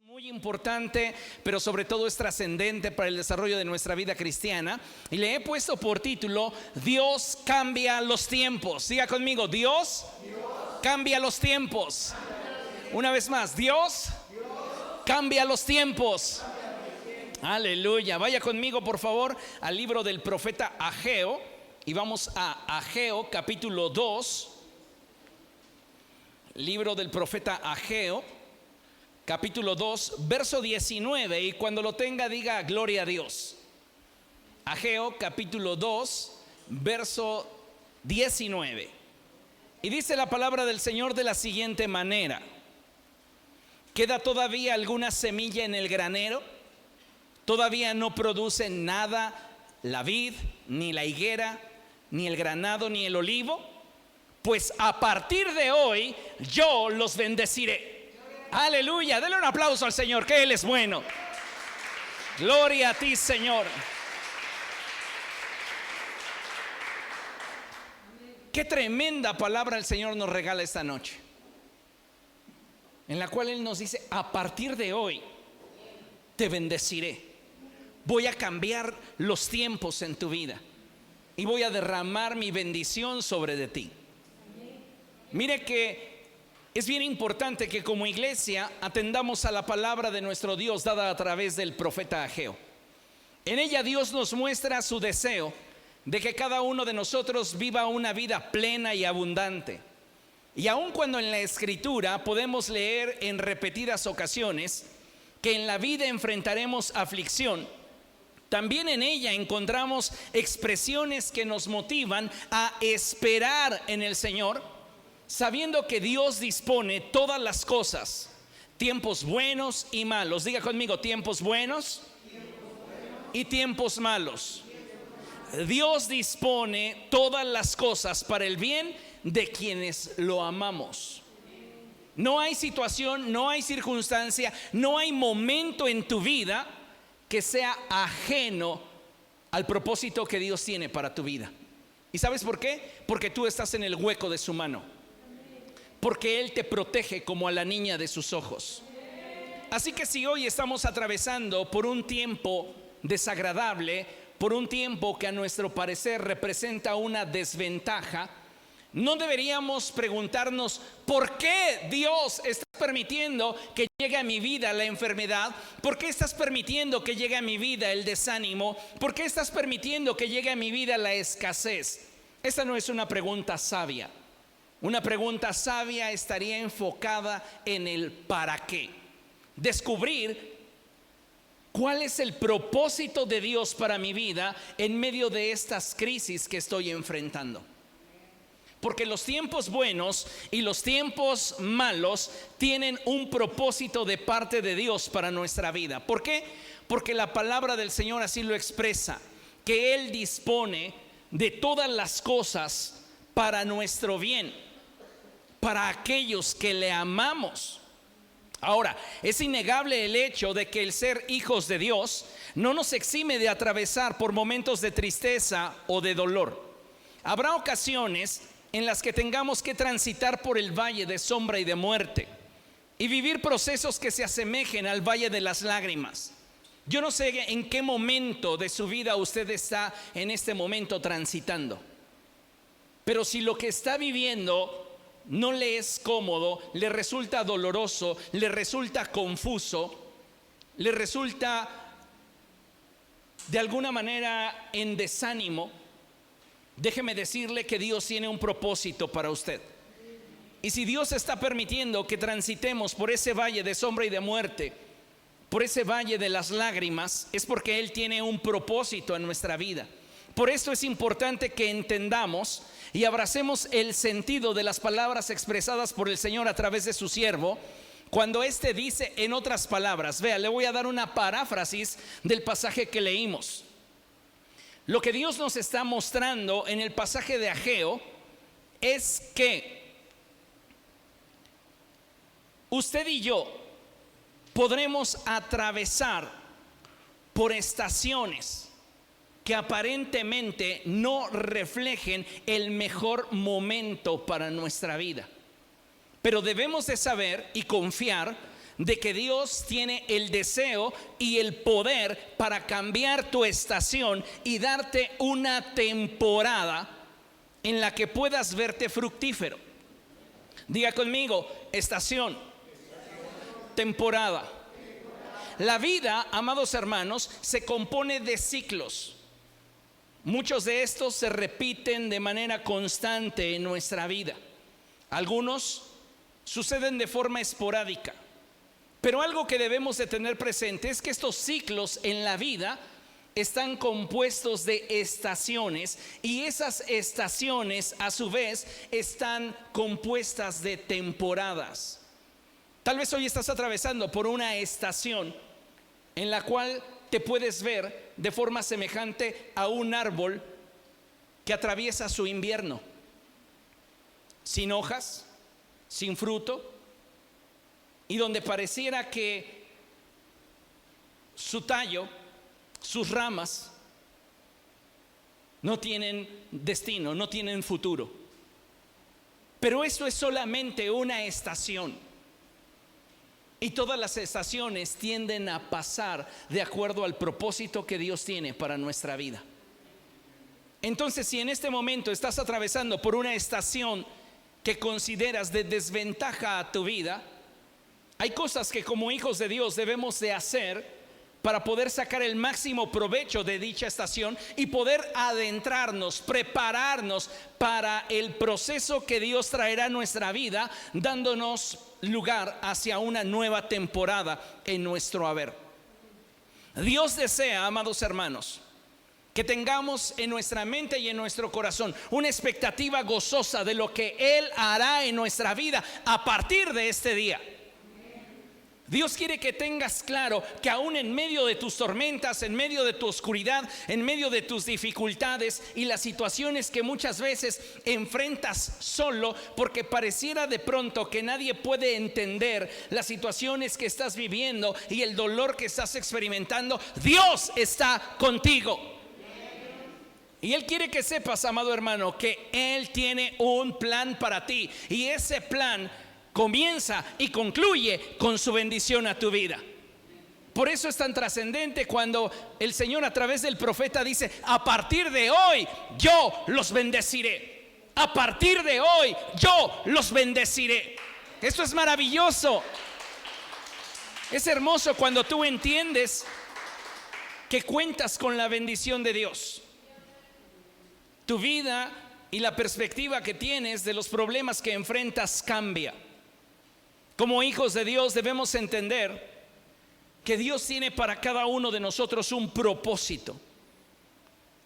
Muy importante, pero sobre todo es trascendente para el desarrollo de nuestra vida cristiana. Y le he puesto por título: Dios cambia los tiempos. Diga conmigo: Dios cambia los tiempos. Una vez más: Dios cambia los tiempos. Aleluya. Vaya conmigo por favor al libro del profeta Ageo. Y vamos a Ageo capítulo 2. Libro del profeta Ageo capítulo 2, verso 19, y cuando lo tenga diga gloria a Dios. Ageo capítulo 2, verso 19. Y dice la palabra del Señor de la siguiente manera: ¿queda todavía alguna semilla en el granero? ¿Todavía no produce nada la vid, ni la higuera, ni el granado, ni el olivo? Pues a partir de hoy yo los bendeciré. Aleluya, denle un aplauso al Señor, que Él es bueno. Gloria a ti, Señor. Qué tremenda palabra el Señor nos regala esta noche, en la cual Él nos dice: a partir de hoy te bendeciré. Voy a cambiar los tiempos en tu vida y voy a derramar mi bendición sobre de ti. Mire que es bien importante que como iglesia atendamos a la palabra de nuestro Dios dada a través del profeta Ageo. En ella Dios nos muestra su deseo de que cada uno de nosotros viva una vida plena y abundante. Y aun cuando en la Escritura podemos leer en repetidas ocasiones que en la vida enfrentaremos aflicción, también en ella encontramos expresiones que nos motivan a esperar en el Señor, sabiendo que Dios dispone todas las cosas, tiempos buenos y malos. Diga conmigo: tiempos buenos y tiempos malos. Dios dispone todas las cosas para el bien de quienes lo amamos. No hay situación, no hay circunstancia, no hay momento en tu vida que sea ajeno al propósito que Dios tiene para tu vida. ¿Y sabes por qué? Porque tú estás en el hueco de su mano, porque Él te protege como a la niña de sus ojos. Así que si hoy estamos atravesando por un tiempo desagradable, por un tiempo que a nuestro parecer representa una desventaja, no deberíamos preguntarnos: ¿por qué Dios está permitiendo que llegue a mi vida la enfermedad? ¿Por qué estás permitiendo que llegue a mi vida el desánimo? ¿Por qué estás permitiendo que llegue a mi vida la escasez? Esta no es una pregunta sabia. Una pregunta sabia estaría enfocada en el para qué. Descubrir cuál es el propósito de Dios para mi vida en medio de estas crisis que estoy enfrentando. Porque los tiempos buenos y los tiempos malos tienen un propósito de parte de Dios para nuestra vida. ¿Por qué? Porque la palabra del Señor así lo expresa, que Él dispone de todas las cosas para nuestro bien, para aquellos que le amamos. Ahora, es innegable el hecho de que el ser hijos de Dios no nos exime de atravesar por momentos de tristeza o de dolor. Habrá ocasiones en las que tengamos que transitar por el valle de sombra y de muerte y vivir procesos que se asemejen al valle de las lágrimas. Yo no sé en qué momento de su vida usted está en este momento transitando, pero si lo que está viviendo no le es cómodo, le resulta doloroso, le resulta confuso, le resulta de alguna manera en desánimo, déjeme decirle que Dios tiene un propósito para usted. Y si Dios está permitiendo que transitemos por ese valle de sombra y de muerte, por ese valle de las lágrimas, es porque Él tiene un propósito en nuestra vida. Por esto es importante que entendamos y abracemos el sentido de las palabras expresadas por el Señor a través de su siervo, cuando éste dice en otras palabras. Vea, le voy a dar una paráfrasis del pasaje que leímos. Lo que Dios nos está mostrando en el pasaje de Ageo es que usted y yo podremos atravesar por estaciones que aparentemente no reflejen el mejor momento para nuestra vida. Pero debemos de saber y confiar de que Dios tiene el deseo y el poder para cambiar tu estación y darte una temporada en la que puedas verte fructífero. Diga conmigo: estación, temporada. La vida, amados hermanos, se compone de ciclos. Muchos de estos se repiten de manera constante en nuestra vida. Algunos suceden de forma esporádica. Pero algo que debemos de tener presente es que estos ciclos en la vida están compuestos de estaciones, y esas estaciones a su vez están compuestas de temporadas. Tal vez hoy estás atravesando por una estación en la cual te puedes ver de forma semejante a un árbol que atraviesa su invierno, sin hojas, sin fruto, y donde pareciera que su tallo, sus ramas no tienen destino, no tienen futuro. Pero esto es solamente una estación, y todas las estaciones tienden a pasar de acuerdo al propósito que Dios tiene para nuestra vida. Entonces, si en este momento estás atravesando por una estación que consideras de desventaja a tu vida, hay cosas que como hijos de Dios debemos de hacer para poder sacar el máximo provecho de dicha estación y poder adentrarnos, prepararnos para el proceso que Dios traerá a nuestra vida, dándonos lugar hacia una nueva temporada en nuestro haber. Dios desea, amados hermanos, que tengamos en nuestra mente y en nuestro corazón una expectativa gozosa de lo que Él hará en nuestra vida a partir de este día. Dios quiere que tengas claro que aún en medio de tus tormentas, en medio de tu oscuridad, en medio de tus dificultades y las situaciones que muchas veces enfrentas solo, porque pareciera de pronto que nadie puede entender las situaciones que estás viviendo y el dolor que estás experimentando, Dios está contigo. Y Él quiere que sepas, amado hermano, que Él tiene un plan para ti, y ese plan comienza y concluye con su bendición a tu vida. Por eso es tan trascendente cuando el Señor a través del profeta dice: a partir de hoy yo los bendeciré. A partir de hoy yo los bendeciré. Esto es maravilloso. Es hermoso cuando tú entiendes que cuentas con la bendición de Dios. Tu vida y la perspectiva que tienes de los problemas que enfrentas cambia. Como hijos de Dios debemos entender que Dios tiene para cada uno de nosotros un propósito.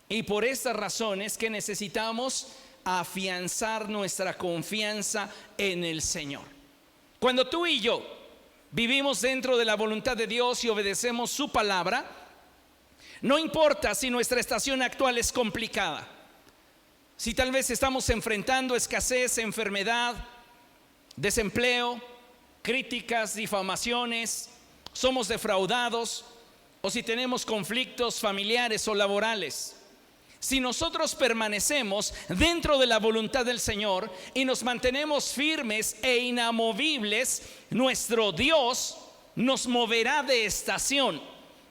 Y por estas razones que necesitamos afianzar nuestra confianza en el Señor. Cuando tú y yo vivimos dentro de la voluntad de Dios y obedecemos su palabra, no importa si nuestra estación actual es complicada, si tal vez estamos enfrentando escasez, enfermedad, desempleo, críticas, difamaciones, somos defraudados, o si tenemos conflictos familiares o laborales. Si nosotros permanecemos dentro de la voluntad del Señor y nos mantenemos firmes e inamovibles, nuestro Dios nos moverá de estación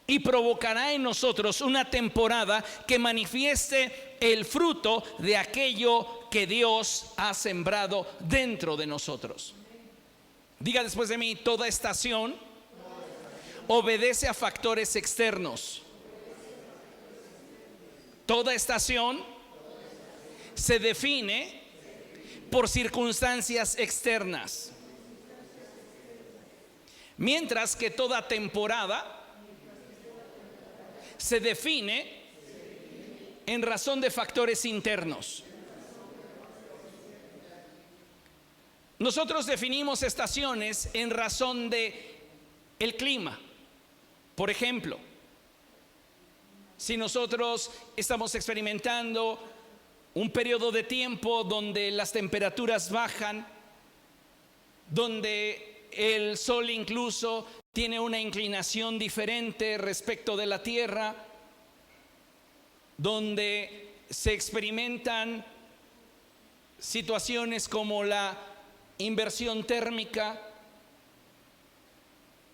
y provocará en nosotros una temporada que manifieste el fruto de aquello que Dios ha sembrado dentro de nosotros. Diga después de mí: toda estación obedece a factores externos. Toda estación se define por circunstancias externas, mientras que toda temporada se define en razón de factores internos. Nosotros definimos estaciones en razón de el clima. Por ejemplo, si nosotros estamos experimentando un periodo de tiempo donde las temperaturas bajan, donde el sol incluso tiene una inclinación diferente respecto de la tierra, donde se experimentan situaciones como la inversión térmica,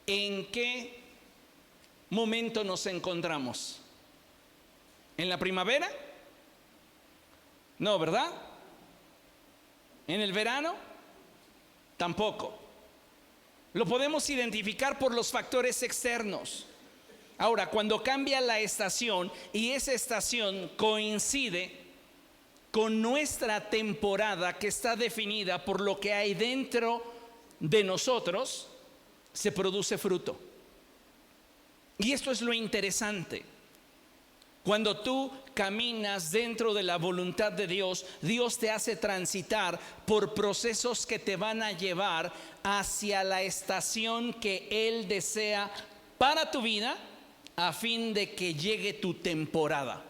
¿En qué momento nos encontramos? ¿En la primavera? No, ¿verdad? ¿En el verano? Tampoco. Lo podemos identificar por los factores externos. Ahora, cuando cambia la estación y esa estación coincide con nuestra temporada que está definida por lo que hay dentro de nosotros, se produce fruto. Y esto es lo interesante. Cuando tú caminas dentro de la voluntad de Dios, Dios te hace transitar por procesos que te van a llevar hacia la estación que Él desea para tu vida, a fin de que llegue tu temporada.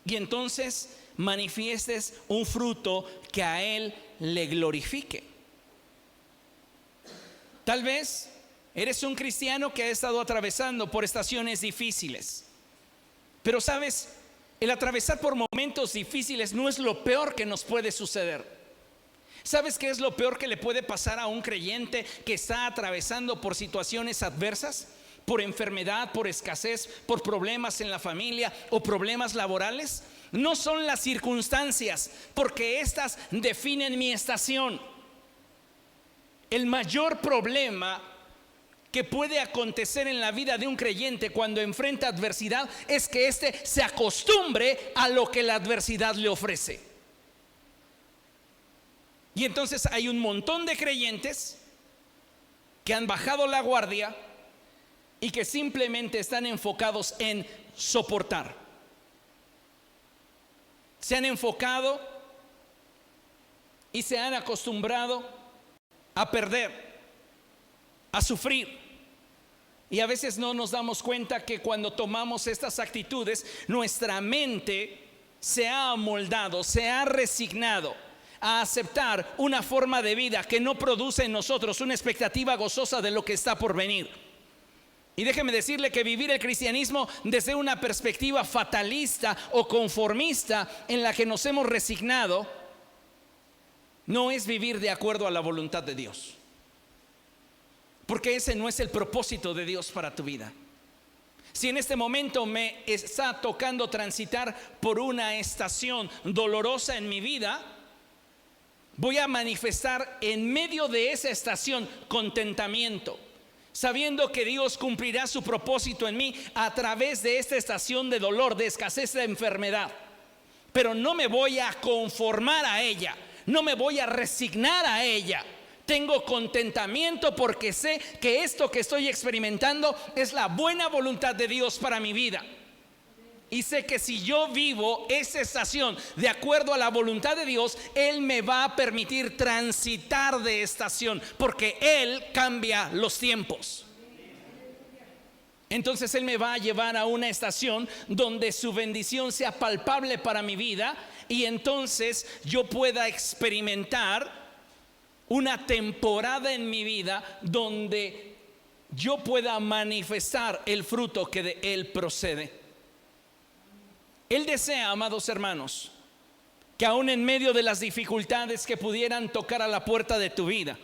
Y entonces manifiestes un fruto que a Él le glorifique. Tal vez eres un cristiano que ha estado atravesando por estaciones difíciles. Pero sabes, el atravesar por momentos difíciles no es lo peor que nos puede suceder. ¿Sabes qué es lo peor que le puede pasar a un creyente que está atravesando por situaciones adversas? Por enfermedad, por escasez, por problemas en la familia o problemas laborales. No son las circunstancias, porque estas definen mi estación. El mayor problema que puede acontecer en la vida de un creyente cuando enfrenta adversidad es que éste se acostumbre a lo que la adversidad le ofrece. Y entonces hay un montón de creyentes que han bajado la guardia y que simplemente están enfocados en soportar. Se han enfocado y se han acostumbrado a perder, a sufrir. Y a veces no nos damos cuenta que cuando tomamos estas actitudes, nuestra mente se ha amoldado, se ha resignado a aceptar una forma de vida que no produce en nosotros una expectativa gozosa de lo que está por venir. Y déjeme decirle que vivir el cristianismo desde una perspectiva fatalista o conformista en la que nos hemos resignado no es vivir de acuerdo a la voluntad de Dios. Porque ese no es el propósito de Dios para tu vida. Si en este momento me está tocando transitar por una estación dolorosa en mi vida, voy a manifestar en medio de esa estación contentamiento, sabiendo que Dios cumplirá su propósito en mí a través de esta estación de dolor, de escasez, de enfermedad. Pero no me voy a conformar a ella, no me voy a resignar a ella. Tengo contentamiento porque sé que esto que estoy experimentando es la buena voluntad de Dios para mi vida. Y sé que si yo vivo esa estación de acuerdo a la voluntad de Dios, Él me va a permitir transitar de estación, porque Él cambia los tiempos. Entonces Él me va a llevar a una estación donde su bendición sea palpable para mi vida, y entonces yo pueda experimentar una temporada en mi vida donde yo pueda manifestar el fruto que de Él procede. Él desea, amados hermanos, que aún en medio de las dificultades que pudieran tocar a la puerta de tu vida,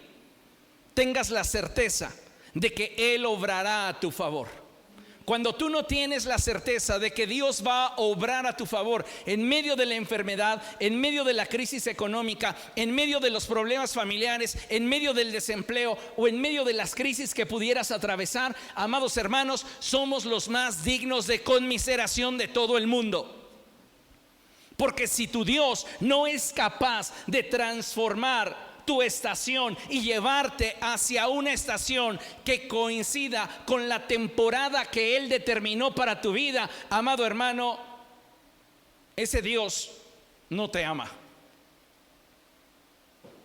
tengas la certeza de que Él obrará a tu favor. Cuando tú no tienes la certeza de que Dios va a obrar a tu favor en medio de la enfermedad, en medio de la crisis económica, en medio de los problemas familiares, en medio del desempleo o en medio de las crisis que pudieras atravesar, amados hermanos, somos los más dignos de conmiseración de todo el mundo. Porque si tu Dios no es capaz de transformar tu estación y llevarte hacia una estación que coincida con la temporada que Él determinó para tu vida, amado hermano, ese Dios no te ama.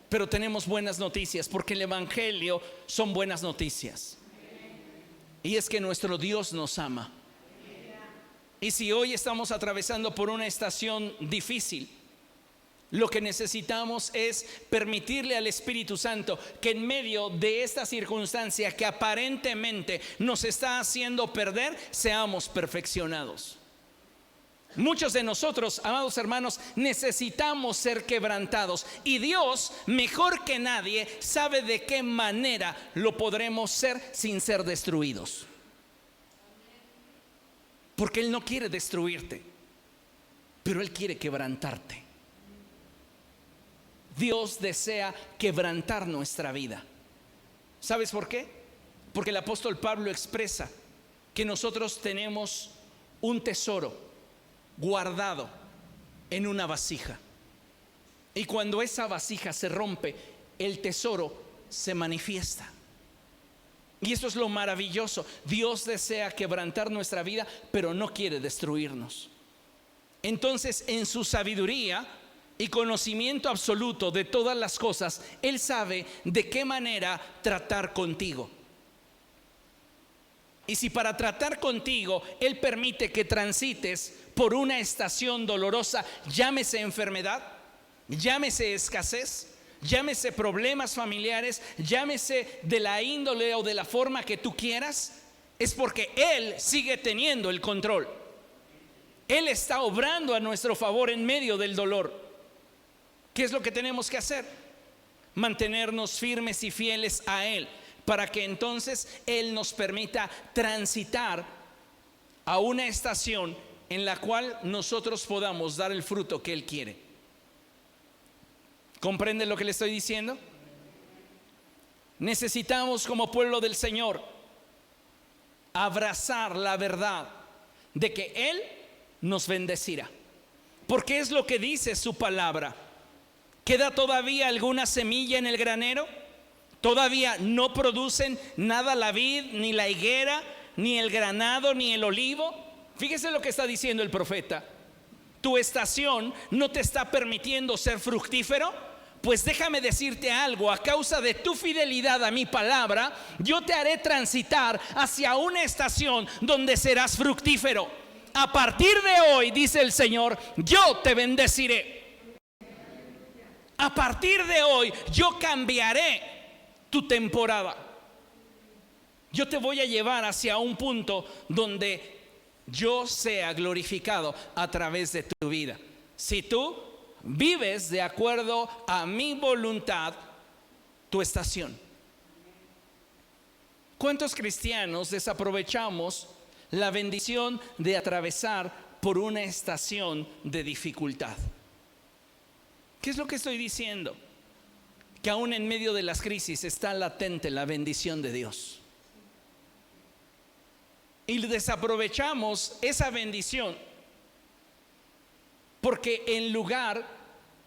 Pero tenemos buenas noticias, porque el Evangelio son buenas noticias. Y es que nuestro Dios nos ama. Y si hoy estamos atravesando por una estación difícil, lo que necesitamos es permitirle al Espíritu Santo que en medio de esta circunstancia que aparentemente nos está haciendo perder, seamos perfeccionados. Muchos de nosotros, amados hermanos, necesitamos ser quebrantados. Y Dios, mejor que nadie, sabe de qué manera lo podremos ser sin ser destruidos. Porque Él no quiere destruirte, pero Él quiere quebrantarte. Dios desea quebrantar nuestra vida. ¿Sabes por qué? Porque el apóstol Pablo expresa que nosotros tenemos un tesoro guardado en una vasija. Y cuando esa vasija se rompe, el tesoro se manifiesta. Y eso es lo maravilloso. Dios desea quebrantar nuestra vida, pero no quiere destruirnos. Entonces, en su sabiduría y conocimiento absoluto de todas las cosas, Él sabe de qué manera tratar contigo. Y si para tratar contigo Él permite que transites por una estación dolorosa, llámese enfermedad, llámese escasez, llámese problemas familiares, llámese de la índole o de la forma que tú quieras, es porque Él sigue teniendo el control. Él está obrando a nuestro favor en medio del dolor. ¿Qué es lo que tenemos que hacer? Mantenernos firmes y fieles a Él, para que entonces Él nos permita transitar a una estación en la cual nosotros podamos dar el fruto que Él quiere. ¿Comprende lo que le estoy diciendo? Necesitamos, como pueblo del Señor, abrazar la verdad de que Él nos bendecirá, porque es lo que dice su palabra. ¿Queda todavía alguna semilla en el granero? Todavía no producen nada la vid, ni la higuera, ni el granado, ni el olivo. Fíjese lo que está diciendo el profeta. ¿Tu estación no te está permitiendo ser fructífero? Pues déjame decirte algo: a causa de tu fidelidad a mi palabra, yo te haré transitar hacia una estación donde serás fructífero. A partir de hoy, dice el Señor, yo te bendeciré. A partir de hoy, yo cambiaré tu temporada. Yo te voy a llevar hacia un punto donde yo sea glorificado a través de tu vida. Si tú vives de acuerdo a mi voluntad, tu estación. ¿Cuántos cristianos desaprovechamos la bendición de atravesar por una estación de dificultad? ¿Qué es lo que estoy diciendo? Que aún en medio de las crisis está latente la bendición de Dios. Y desaprovechamos esa bendición porque en lugar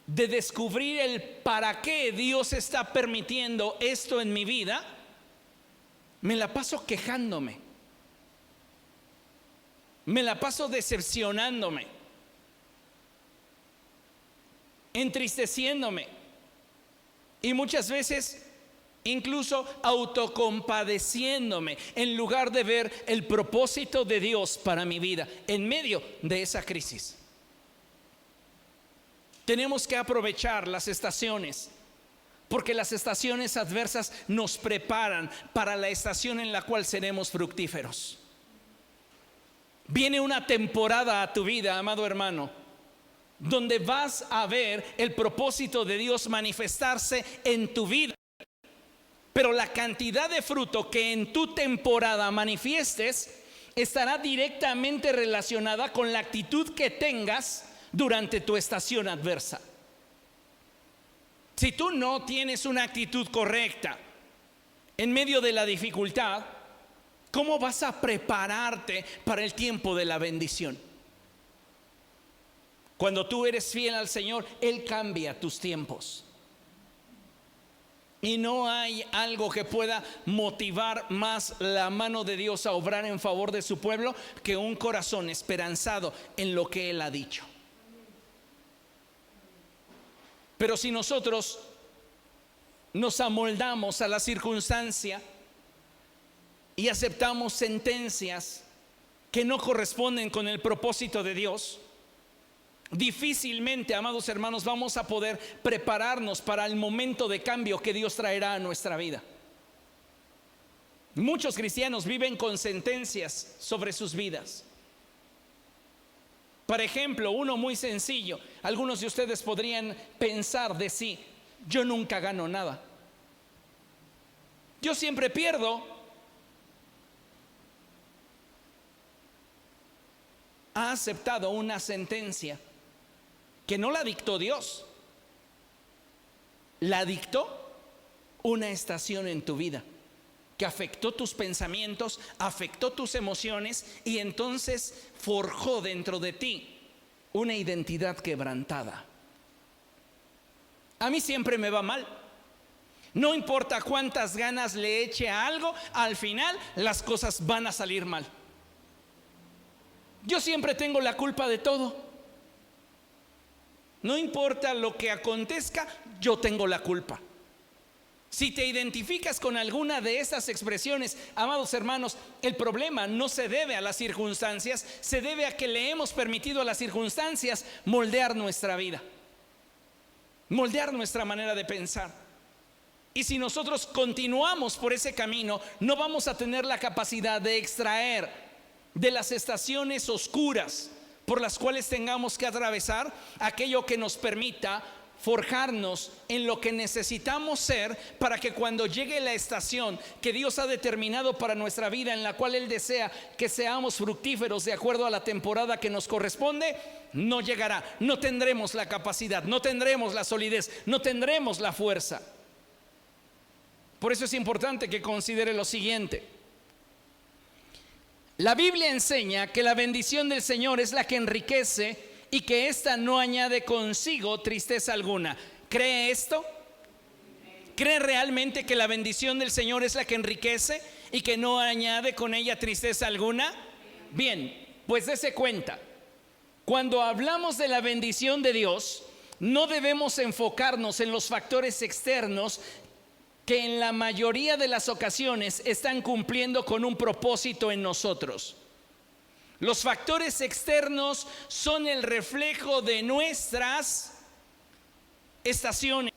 de descubrir el para qué Dios está permitiendo esto en mi vida, me la paso quejándome, me la paso decepcionándome, entristeciéndome y muchas veces incluso autocompadeciéndome, en lugar de ver el propósito de Dios para mi vida en medio de esa crisis. Tenemos que aprovechar las estaciones, porque las estaciones adversas nos preparan para la estación en la cual seremos fructíferos. Viene una temporada a tu vida, amado hermano, donde vas a ver el propósito de Dios manifestarse en tu vida. Pero la cantidad de fruto que en tu temporada manifiestes estará directamente relacionada con la actitud que tengas durante tu estación adversa. Si tú no tienes una actitud correcta en medio de la dificultad, ¿cómo vas a prepararte para el tiempo de la bendición? Cuando tú eres fiel al Señor, Él cambia tus tiempos. Y no hay algo que pueda motivar más la mano de Dios a obrar en favor de su pueblo que un corazón esperanzado en lo que Él ha dicho. Pero si nosotros nos amoldamos a la circunstancia y aceptamos sentencias que no corresponden con el propósito de Dios, difícilmente, amados hermanos, vamos a poder prepararnos para el momento de cambio que Dios traerá a nuestra vida. Muchos cristianos viven con sentencias sobre sus vidas. Por ejemplo, uno muy sencillo. Algunos de ustedes podrían pensar de sí: yo nunca gano nada, yo siempre pierdo. Ha aceptado una sentencia que no la dictó Dios, la dictó una estación en tu vida que afectó tus pensamientos, afectó tus emociones, y entonces forjó dentro de ti una identidad quebrantada. A mí siempre me va mal. No importa cuántas ganas le eche a algo, al final las cosas van a salir mal. Yo siempre tengo la culpa de todo. No importa lo que acontezca, yo tengo la culpa. Si te identificas con alguna de estas expresiones, amados hermanos, el problema no se debe a las circunstancias, se debe a que le hemos permitido a las circunstancias moldear nuestra vida, moldear nuestra manera de pensar. Y si nosotros continuamos por ese camino, no vamos a tener la capacidad de extraer de las estaciones oscuras por las cuales tengamos que atravesar aquello que nos permita forjarnos en lo que necesitamos ser, para que cuando llegue la estación que Dios ha determinado para nuestra vida, en la cual Él desea que seamos fructíferos de acuerdo a la temporada que nos corresponde, no llegará. No tendremos la capacidad, no tendremos la solidez, no tendremos la fuerza. Por eso es importante que considere lo siguiente. La Biblia enseña que la bendición del Señor es la que enriquece y que ésta no añade consigo tristeza alguna. ¿Cree esto? ¿Cree realmente que la bendición del Señor es la que enriquece y que no añade con ella tristeza alguna? Bien, pues dése cuenta. Cuando hablamos de la bendición de Dios, no debemos enfocarnos en los factores externos que en la mayoría de las ocasiones están cumpliendo con un propósito en nosotros. Los factores externos son el reflejo de nuestras estaciones.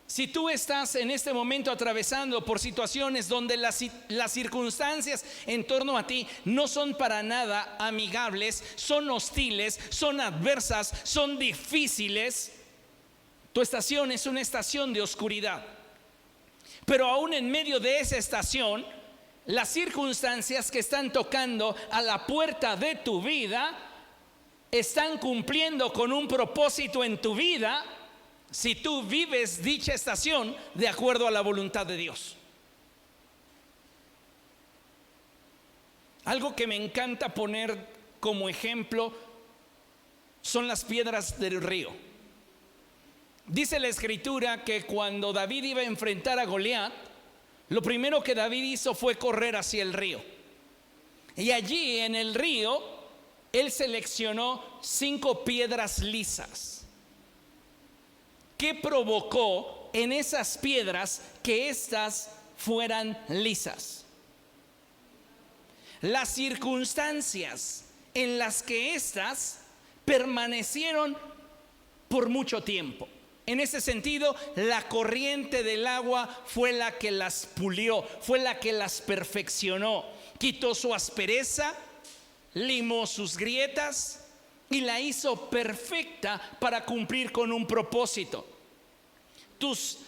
Si tú estás en este momento atravesando por situaciones donde las circunstancias en torno a ti no son para nada amigables, son hostiles, son adversas, son difíciles, tu estación es una estación de oscuridad. Pero aún en medio de esa estación, las circunstancias que están tocando a la puerta de tu vida están cumpliendo con un propósito en tu vida, si tú vives dicha estación de acuerdo a la voluntad de Dios. Algo que me encanta poner como ejemplo son las piedras del río. Dice la Escritura que cuando David iba a enfrentar a Goliat, lo primero que David hizo fue correr hacia el río. Y allí en el río, él seleccionó 5 piedras lisas. ¿Qué provocó en esas piedras que éstas fueran lisas? Las circunstancias en las que éstas permanecieron por mucho tiempo. En ese sentido, la corriente del agua fue la que las pulió, fue la que las perfeccionó. Quitó su aspereza, limó sus grietas y la hizo perfecta para cumplir con un propósito. Tus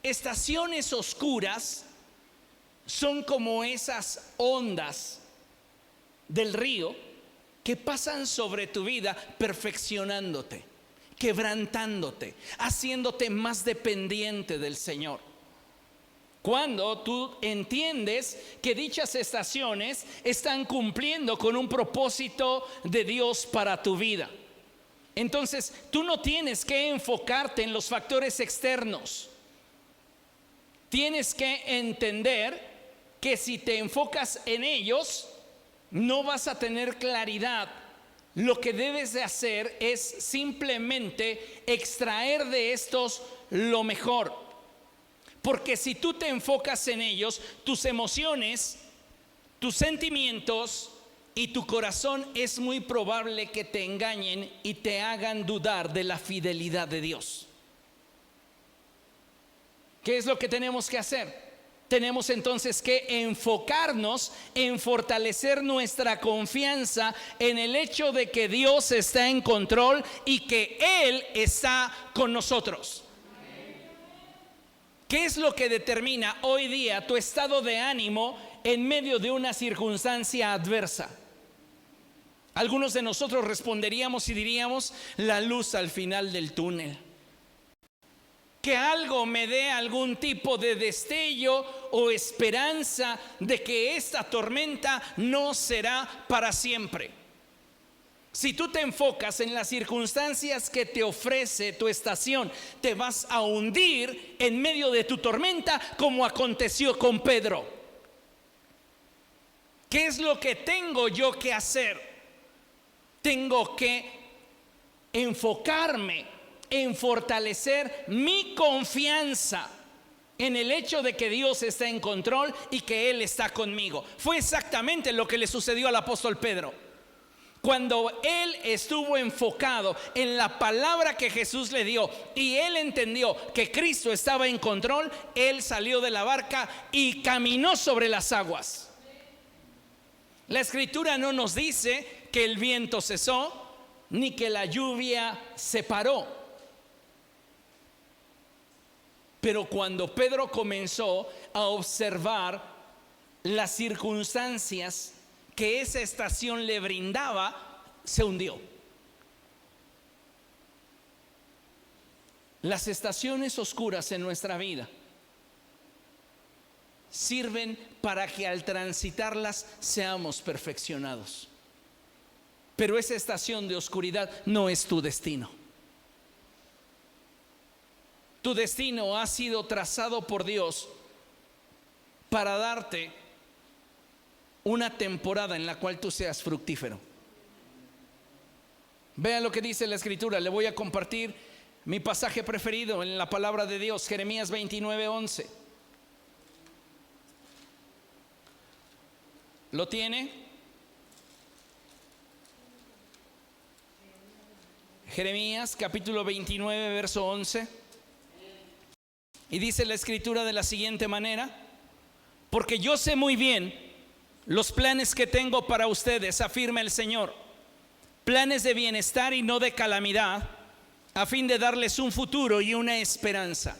estaciones oscuras son como esas ondas del río que pasan sobre tu vida, perfeccionándote, quebrantándote, haciéndote más dependiente del Señor. Cuando tú entiendes que dichas estaciones están cumpliendo con un propósito de Dios para tu vida, entonces tú no tienes que enfocarte en los factores externos. Tienes que entender que si te enfocas en ellos, no vas a tener claridad. Lo que debes de hacer es simplemente extraer de estos lo mejor. Porque si tú te enfocas en ellos, tus emociones, tus sentimientos y tu corazón es muy probable que te engañen y te hagan dudar de la fidelidad de Dios. ¿Qué es lo que tenemos que hacer? tenemos entonces que enfocarnos en fortalecer nuestra confianza en el hecho de que Dios está en control y que Él está con nosotros. ¿Qué es lo que determina hoy día tu estado de ánimo en medio de una circunstancia adversa? Algunos de nosotros responderíamos y diríamos: la luz al final del túnel. Que algo me dé algún tipo de destello o esperanza de que esta tormenta no será para siempre. Si tú te enfocas en las circunstancias que te ofrece tu estación, te vas a hundir en medio de tu tormenta, como aconteció con Pedro. ¿Qué es lo que tengo yo que hacer? Tengo que enfocarme en fortalecer mi confianza en el hecho de que Dios está en control y que Él está conmigo. Fue exactamente lo que le sucedió al apóstol Pedro. Cuando él estuvo enfocado en la palabra que Jesús le dio y él entendió que Cristo estaba en control, él salió de la barca y caminó sobre las aguas. La escritura no nos dice que el viento cesó ni que la lluvia se paró. Pero cuando Pedro comenzó a observar las circunstancias que esa estación le brindaba, se hundió. Las estaciones oscuras en nuestra vida sirven para que al transitarlas seamos perfeccionados. Pero esa estación de oscuridad no es tu destino. Tu destino ha sido trazado por Dios para darte una temporada en la cual tú seas fructífero. Vean lo que dice la escritura. Le voy a compartir mi pasaje preferido en la palabra de Dios, Jeremías 29:11. ¿Lo tiene? Jeremías capítulo 29 verso 11. Y dice la escritura de la siguiente manera: porque yo sé muy bien los planes que tengo para ustedes, afirma el Señor, planes de bienestar y no de calamidad, a fin de darles un futuro y una esperanza.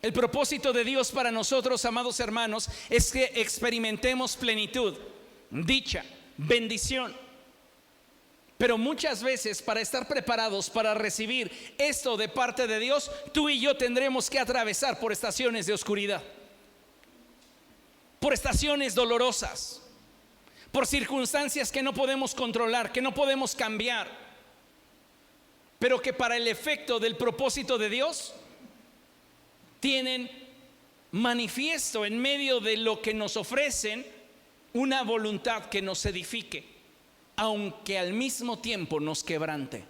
El propósito de Dios para nosotros, amados hermanos, es que experimentemos plenitud, dicha, bendición. Pero muchas veces, para estar preparados para recibir esto de parte de Dios, tú y yo tendremos que atravesar por estaciones de oscuridad, por estaciones dolorosas, por circunstancias que no podemos controlar, que no podemos cambiar, pero que para el efecto del propósito de Dios tienen manifiesto en medio de lo que nos ofrecen una voluntad que nos edifique, aunque al mismo tiempo nos quebrante.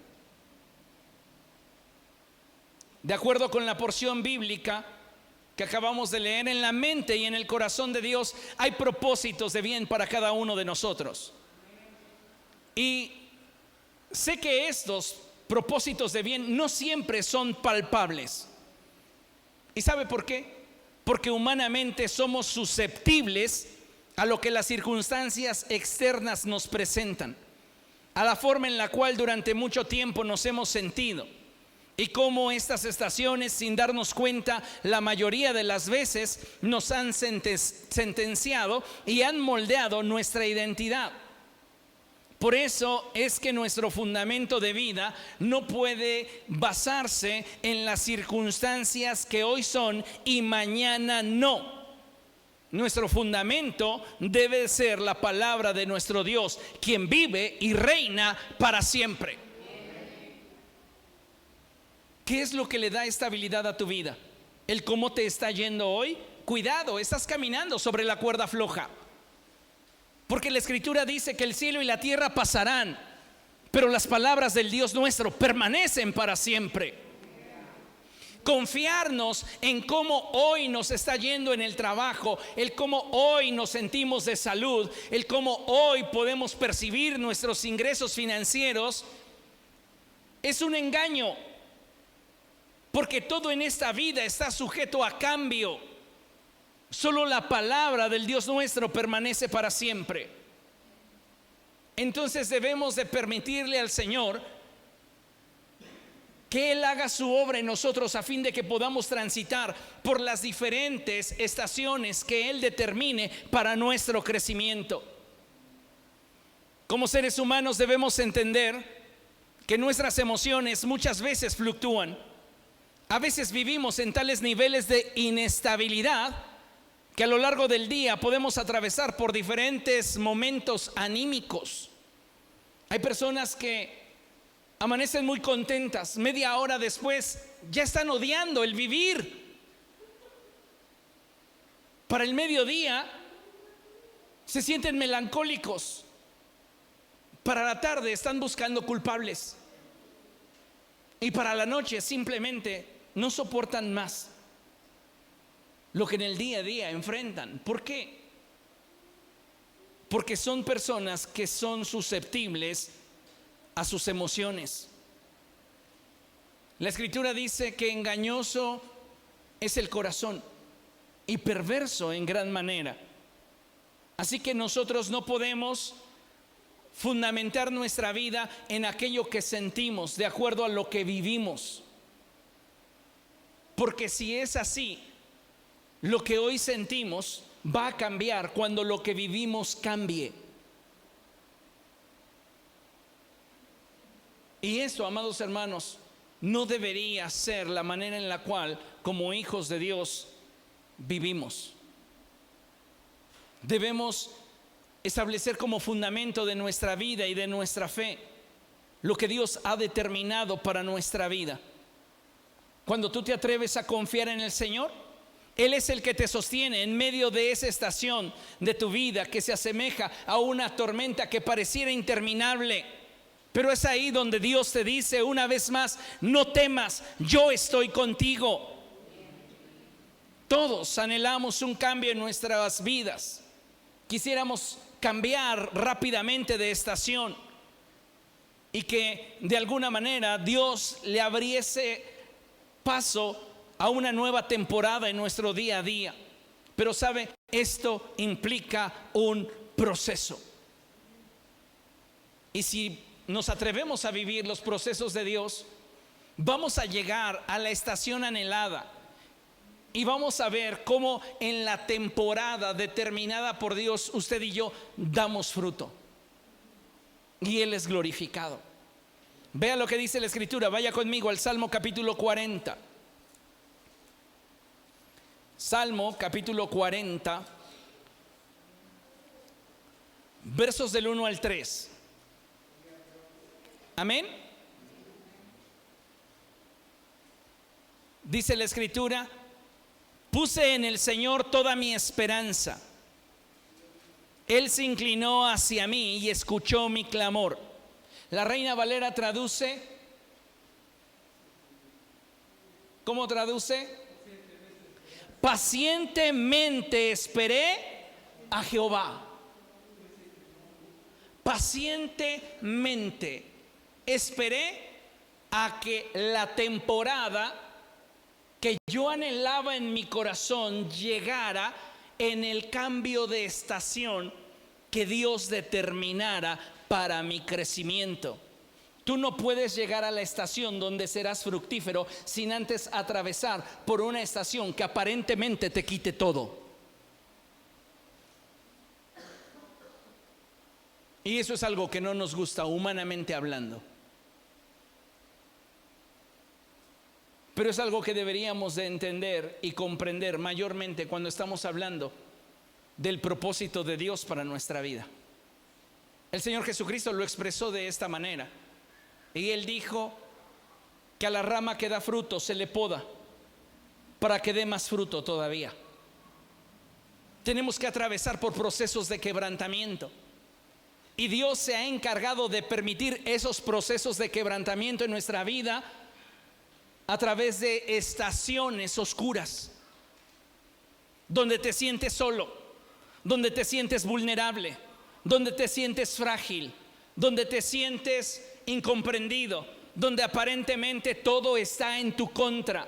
De acuerdo con la porción bíblica que acabamos de leer, en la mente y en el corazón de Dios hay propósitos de bien para cada uno de nosotros. Y sé que estos propósitos de bien no siempre son palpables. ¿Y sabe por qué? Porque humanamente somos susceptibles a lo que las circunstancias externas nos presentan, a la forma en la cual durante mucho tiempo nos hemos sentido. Y cómo estas estaciones, sin darnos cuenta, la mayoría de las veces nos han sentenciado y han moldeado nuestra identidad. Por eso es que nuestro fundamento de vida no puede basarse en las circunstancias que hoy son y mañana no. Nuestro fundamento debe ser la palabra de nuestro Dios, quien vive y reina para siempre. ¿Qué es lo que le da estabilidad a tu vida? ¿El cómo te está yendo hoy? Cuidado, estás caminando sobre la cuerda floja. Porque la escritura dice que el cielo y la tierra pasarán, pero las palabras del Dios nuestro permanecen para siempre. Confiarnos en cómo hoy nos está yendo en el trabajo, el cómo hoy nos sentimos de salud, el cómo hoy podemos percibir nuestros ingresos financieros, es un engaño. Porque todo en esta vida está sujeto a cambio. Solo la palabra del Dios nuestro permanece para siempre. Entonces debemos de permitirle al Señor que Él haga su obra en nosotros a fin de que podamos transitar por las diferentes estaciones que Él determine para nuestro crecimiento. Como seres humanos debemos entender que nuestras emociones muchas veces fluctúan. A veces vivimos en tales niveles de inestabilidad que a lo largo del día podemos atravesar por diferentes momentos anímicos. Hay personas que amanecen muy contentas, media hora después ya están odiando el vivir. Para el mediodía se sienten melancólicos. Para la tarde están buscando culpables. Y para la noche simplemente no soportan más lo que en el día a día enfrentan. ¿Por qué? Porque son personas que son susceptibles a sus emociones. La Escritura dice que engañoso es el corazón y perverso en gran manera. Así que nosotros no podemos fundamentar nuestra vida en aquello que sentimos de acuerdo a lo que vivimos. Porque si es así, lo que hoy sentimos va a cambiar cuando lo que vivimos cambie. Y esto, amados hermanos, no debería ser la manera en la cual, como hijos de Dios, vivimos. Debemos establecer como fundamento de nuestra vida y de nuestra fe lo que Dios ha determinado para nuestra vida. Cuando tú te atreves a confiar en el Señor, Él es el que te sostiene en medio de esa estación de tu vida que se asemeja a una tormenta que pareciera interminable. Pero es ahí donde Dios te dice una vez más: no temas, yo estoy contigo. Todos anhelamos un cambio en nuestras vidas. Quisiéramos cambiar rápidamente de estación y que de alguna manera Dios le abriese paso a una nueva temporada en nuestro día a día. Pero sabe, esto implica un proceso. Y si nos atrevemos a vivir los procesos de Dios, vamos a llegar a la estación anhelada y vamos a ver cómo en la temporada determinada por Dios, usted y yo damos fruto y Él es glorificado. Vea lo que dice la Escritura. Vaya conmigo al Salmo capítulo 40. Salmo capítulo 40, versos del 1 al 3. Amén. Dice la Escritura: puse en el Señor toda mi esperanza. Él se inclinó hacia mí y escuchó mi clamor. La Reina Valera traduce, ¿cómo traduce? Pacientemente esperé a Jehová. Pacientemente esperé a que la temporada que yo anhelaba en mi corazón llegara en el cambio de estación que Dios determinara para mi crecimiento. Tú no puedes llegar a la estación donde serás fructífero sin antes atravesar por una estación que aparentemente te quite todo. Y eso es algo que no nos gusta humanamente hablando. Pero es algo que deberíamos de entender y comprender mayormente cuando estamos hablando del propósito de Dios para nuestra vida. El Señor Jesucristo lo expresó de esta manera. Y Él dijo que a la rama que da fruto se le poda para que dé más fruto todavía. Tenemos que atravesar por procesos de quebrantamiento. Y Dios se ha encargado de permitir esos procesos de quebrantamiento en nuestra vida a través de estaciones oscuras, donde te sientes solo, donde te sientes vulnerable, donde te sientes frágil, donde te sientes incomprendido, donde aparentemente todo está en tu contra.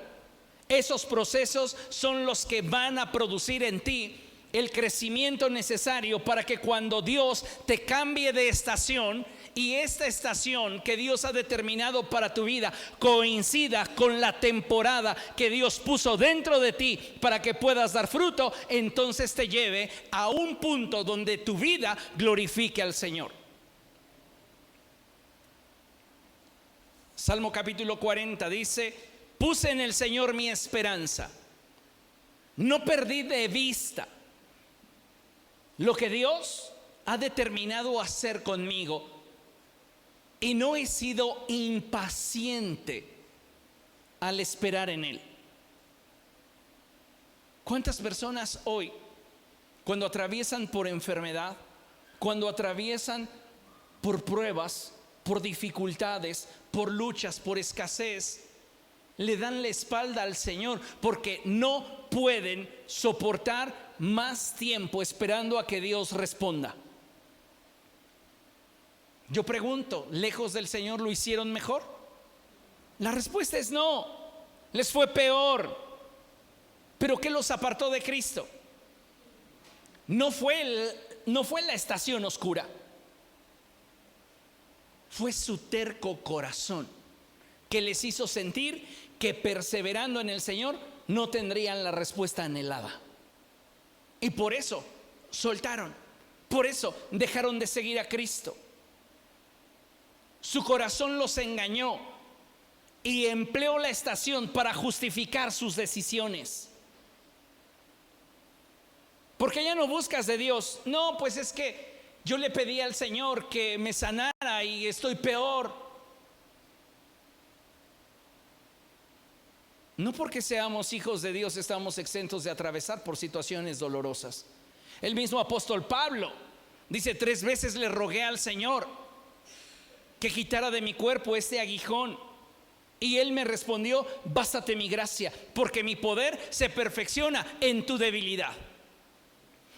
Esos procesos son los que van a producir en ti el crecimiento necesario para que cuando Dios te cambie de estación y esta estación que Dios ha determinado para tu vida coincida con la temporada que Dios puso dentro de ti para que puedas dar fruto, entonces te lleve a un punto donde tu vida glorifique al Señor. Salmo capítulo 40 dice: puse en el Señor mi esperanza. No perdí de vista lo que Dios ha determinado hacer conmigo y no he sido impaciente al esperar en Él. ¿Cuántas personas hoy, cuando atraviesan por enfermedad, cuando atraviesan por pruebas, por dificultades, por luchas, por escasez, le dan la espalda al Señor porque no pueden soportar más tiempo esperando a que Dios responda? Yo pregunto, ¿lejos del Señor lo hicieron mejor? La respuesta es no, les fue peor. ¿Pero qué los apartó de Cristo? No fue la estación oscura, fue su terco corazón que les hizo sentir que perseverando en el Señor no tendrían la respuesta anhelada. Y por eso soltaron, por eso dejaron de seguir a Cristo. Su corazón los engañó y empleó la estación para justificar sus decisiones. Porque ya no buscas de Dios. No, pues es que yo le pedí al Señor que me sanara y estoy peor. No porque seamos hijos de Dios estamos exentos de atravesar por situaciones dolorosas. El mismo apóstol Pablo dice: 3 veces le rogué al Señor que quitara de mi cuerpo este aguijón, y Él me respondió: bástate mi gracia, porque mi poder se perfecciona en tu debilidad.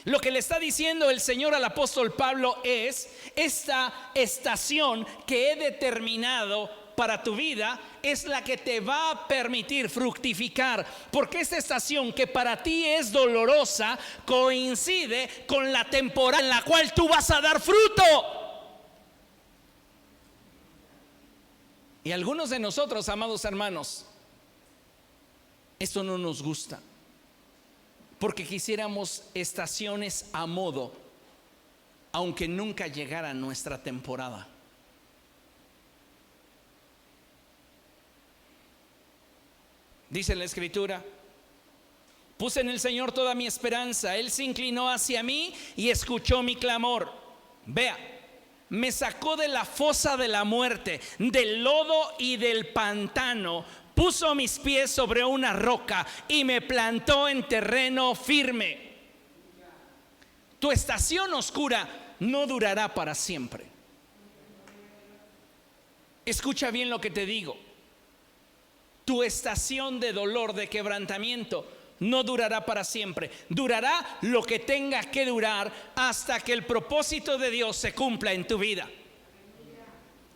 Lo que le está diciendo el Señor al apóstol Pablo es: esta estación que he determinado para tu vida es la que te va a permitir fructificar, porque esta estación que para ti es dolorosa coincide con la temporada en la cual tú vas a dar fruto. Y algunos de nosotros, amados hermanos, esto no nos gusta, porque quisiéramos estaciones a modo, aunque nunca llegara nuestra temporada. Dice la Escritura: puse en el Señor toda mi esperanza, Él se inclinó hacia mí y escuchó mi clamor. Vea, me sacó de la fosa de la muerte, del lodo y del pantano, puso mis pies sobre una roca y me plantó en terreno firme. Tu estación oscura no durará para siempre. Escucha bien lo que te digo. Tu estación de dolor, de quebrantamiento, no durará para siempre. Durará lo que tenga que durar hasta que el propósito de Dios se cumpla en tu vida.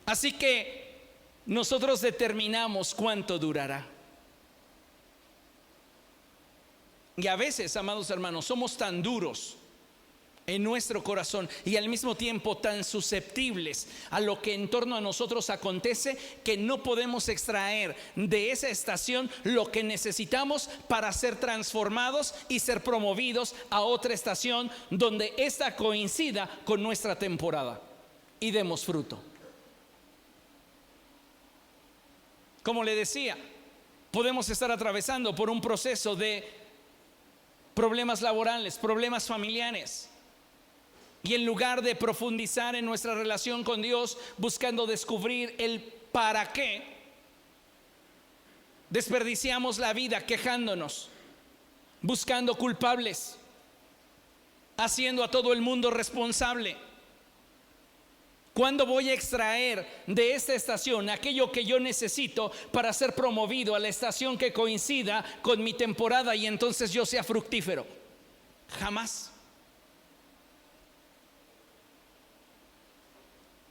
Así que nosotros determinamos cuánto durará. Y a veces, amados hermanos, somos tan duros en nuestro corazón y al mismo tiempo tan susceptibles a lo que en torno a nosotros acontece, que no podemos extraer de esa estación lo que necesitamos para ser transformados y ser promovidos a otra estación donde esta coincida con nuestra temporada y demos fruto. Como le decía, podemos estar atravesando por un proceso de problemas laborales, problemas familiares, y en lugar de profundizar en nuestra relación con Dios, buscando descubrir el para qué, desperdiciamos la vida quejándonos, buscando culpables, haciendo a todo el mundo responsable. ¿Cuándo voy a extraer de esta estación aquello que yo necesito para ser promovido a la estación que coincida con mi temporada y entonces yo sea fructífero? Jamás.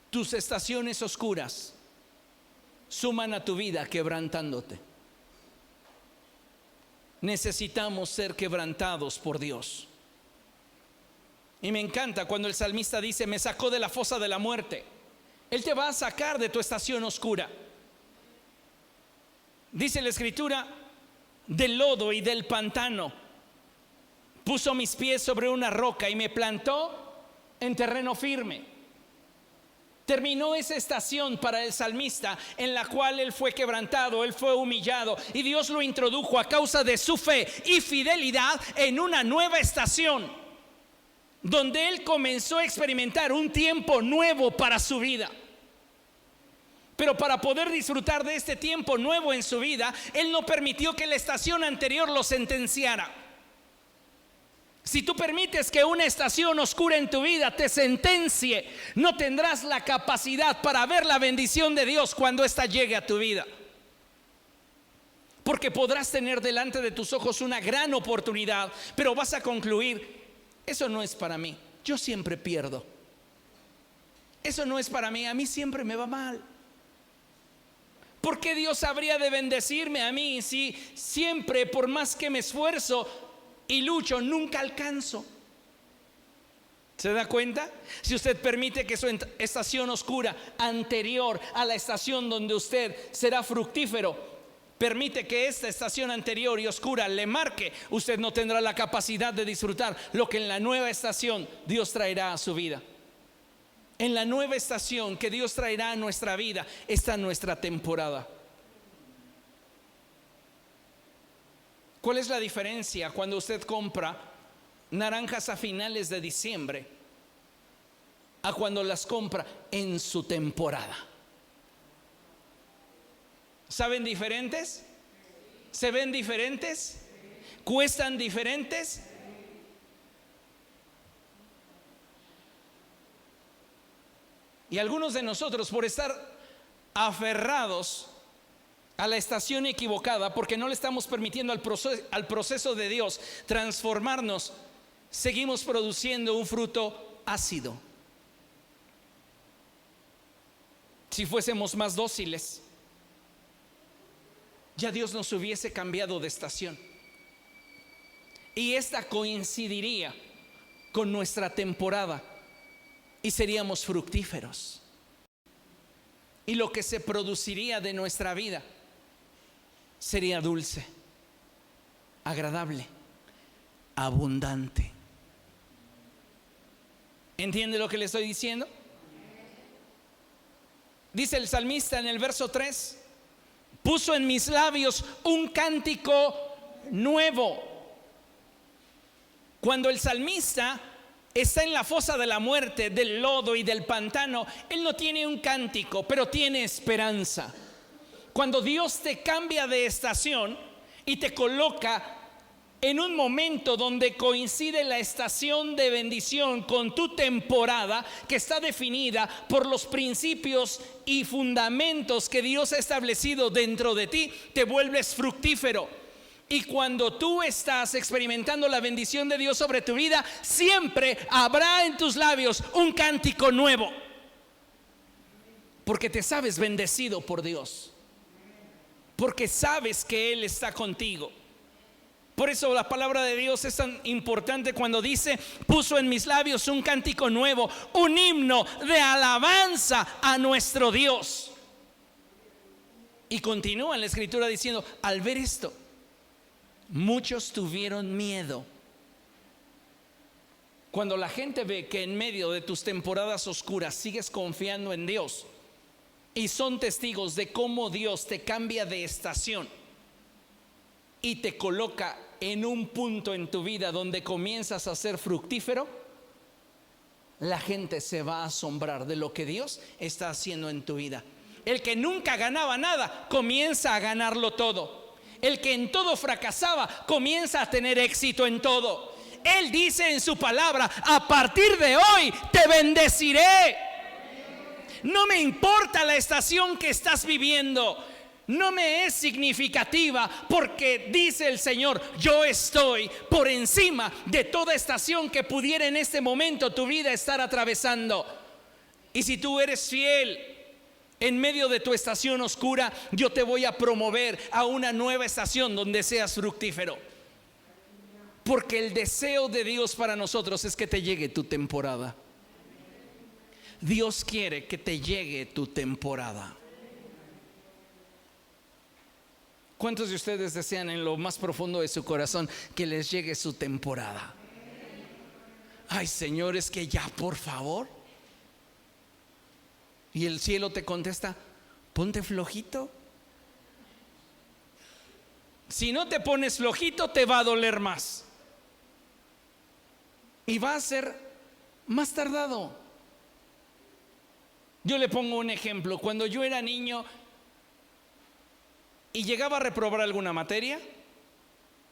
Tus estaciones oscuras suman a tu vida quebrantándote. necesitamos ser quebrantados por Dios. Y me encanta cuando el salmista dice: me sacó de la fosa de la muerte. Él te va a sacar de tu estación oscura. Dice la escritura: del lodo y del pantano puso mis pies sobre una roca y me plantó en terreno firme. Terminó esa estación para el salmista en la cual él fue quebrantado, él fue humillado, y Dios lo introdujo a causa de su fe y fidelidad en una nueva estación, donde él comenzó a experimentar un tiempo nuevo para su vida. Pero para poder disfrutar de este tiempo nuevo en su vida, él no permitió que la estación anterior lo sentenciara. Si tú permites que una estación oscura en tu vida te sentencie, no tendrás la capacidad para ver la bendición de Dios cuando ésta llegue a tu vida. Porque podrás tener delante de tus ojos una gran oportunidad, pero vas a concluir: eso no es para mí, yo siempre pierdo. Eso no es para mí, a mí siempre me va mal. ¿Por qué Dios habría de bendecirme a mí si siempre, por más que me esfuerzo y lucho, nunca alcanzo? ¿Se da cuenta? Si usted permite que su estación oscura anterior a la estación donde usted será fructífero, permite que esta estación anterior y oscura le marque, usted no tendrá la capacidad de disfrutar lo que en la nueva estación Dios traerá a su vida. En la nueva estación que Dios traerá a nuestra vida está nuestra temporada. ¿Cuál es la diferencia cuando usted compra naranjas a finales de diciembre a cuando las compra en su temporada? ¿Saben diferentes? ¿Se ven diferentes? ¿Cuestan diferentes? Y algunos de nosotros, por estar aferrados a la estación equivocada, porque no le estamos permitiendo al proceso de Dios transformarnos, seguimos produciendo un fruto ácido. Si fuésemos más dóciles, ya Dios nos hubiese cambiado de estación, y esta coincidiría con nuestra temporada y seríamos fructíferos, y lo que se produciría de nuestra vida sería dulce, agradable, abundante. ¿Entiende lo que le estoy diciendo? Dice el salmista en el verso 3: puso en mis labios un cántico nuevo. Cuando el salmista está en la fosa de la muerte, del lodo y del pantano, él no tiene un cántico, pero tiene esperanza. Cuando Dios te cambia de estación y te coloca en un momento donde coincide la estación de bendición con tu temporada, que está definida por los principios y fundamentos que Dios ha establecido dentro de ti, te vuelves fructífero. Y cuando tú estás experimentando la bendición de Dios sobre tu vida, siempre habrá en tus labios un cántico nuevo, porque te sabes bendecido por Dios, porque sabes que Él está contigo. Por eso la palabra de Dios es tan importante cuando dice: puso en mis labios un cántico nuevo, un himno de alabanza a nuestro Dios. Y continúa en la escritura diciendo: al ver esto, muchos tuvieron miedo. Cuando la gente ve que en medio de tus temporadas oscuras sigues confiando en Dios y son testigos de cómo Dios te cambia de estación y te coloca en un punto en tu vida donde comienzas a ser fructífero, la gente se va a asombrar de lo que Dios está haciendo en tu vida. El que nunca ganaba nada comienza a ganarlo todo. El que en todo fracasaba comienza a tener éxito en todo. Él dice en su palabra: a partir de hoy te bendeciré. No me importa la estación que estás viviendo, no me es significativa, porque dice el Señor: yo estoy por encima de toda estación que pudiera en este momento tu vida estar atravesando. Y si tú eres fiel en medio de tu estación oscura, yo te voy a promover a una nueva estación donde seas fructífero. Porque el deseo de Dios para nosotros es que te llegue tu temporada. Dios quiere que te llegue tu temporada. ¿Cuántos de ustedes desean en lo más profundo de su corazón que les llegue su temporada? Ay, Señor, es que ya, por favor. Y el cielo te contesta: ponte flojito. Si no te pones flojito, te va a doler más. Y va a ser más tardado. Yo le pongo un ejemplo. Cuando yo era niño y llegaba a reprobar alguna materia,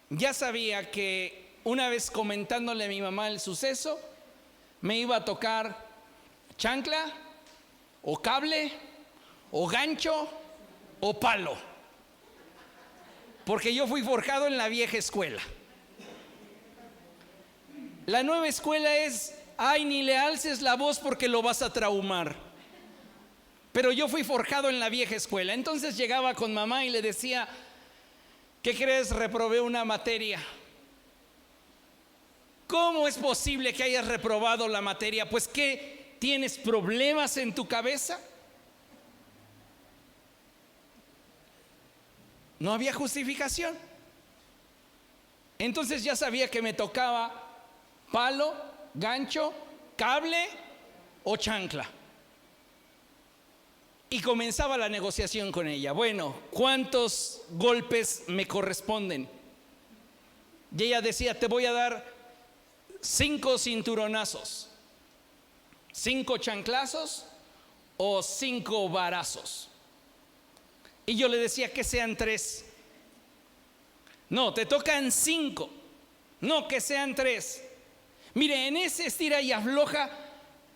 ya sabía que una vez comentándole a mi mamá el suceso, me iba a tocar chancla, o cable, o gancho, o palo. Porque yo fui forjado en la vieja escuela. La nueva escuela es: ay, ni le alces la voz porque lo vas a traumar. Pero yo fui forjado en la vieja escuela. Entonces llegaba con mamá y le decía: ¿qué crees? Reprobé una materia. ¿Cómo es posible que hayas reprobado la materia? Pues ¿qué? ¿Tienes problemas en tu cabeza? No había justificación. Entonces ya sabía que me tocaba palo, gancho, cable o chancla. Y comenzaba la negociación con ella. Bueno, ¿cuántos golpes me corresponden? Y ella decía: te voy a dar 5 cinturonazos, 5 chanclazos o 5 varazos. Y yo le decía que sean 3. No, te tocan 5. No, que sean 3. Mire, en ese estira y afloja,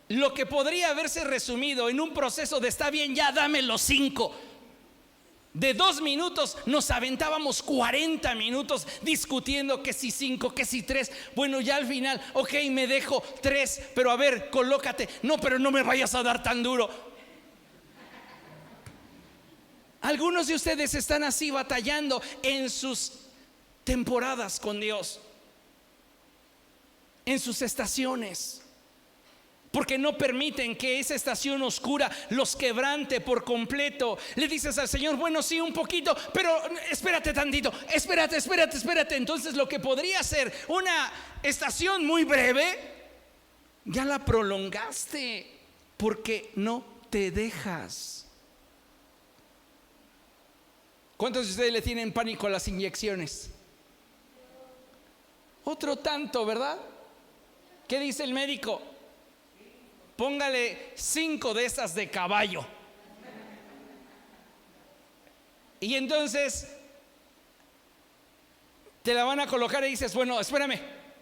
lo que podría haberse resumido en un proceso de: está bien, ya dame los 5. De 2 minutos nos aventábamos 40 minutos discutiendo que si 5, que si 3. Bueno, ya al final, ok, me dejo 3, pero a ver, colócate. No, pero no me vayas a dar tan duro. Algunos de ustedes están así batallando en sus temporadas con Dios, en sus estaciones, porque no permiten que esa estación oscura los quebrante por completo. Le dices al Señor: bueno, sí, un poquito, pero espérate tantito, espérate. Entonces lo que podría ser una estación muy breve, ya la prolongaste porque no te dejas. ¿Cuántos de ustedes le tienen pánico a las inyecciones? Otro tanto, ¿verdad? ¿Qué dice el médico? Póngale 5 de esas de caballo. Y entonces te la van a colocar y dices: bueno, espérame,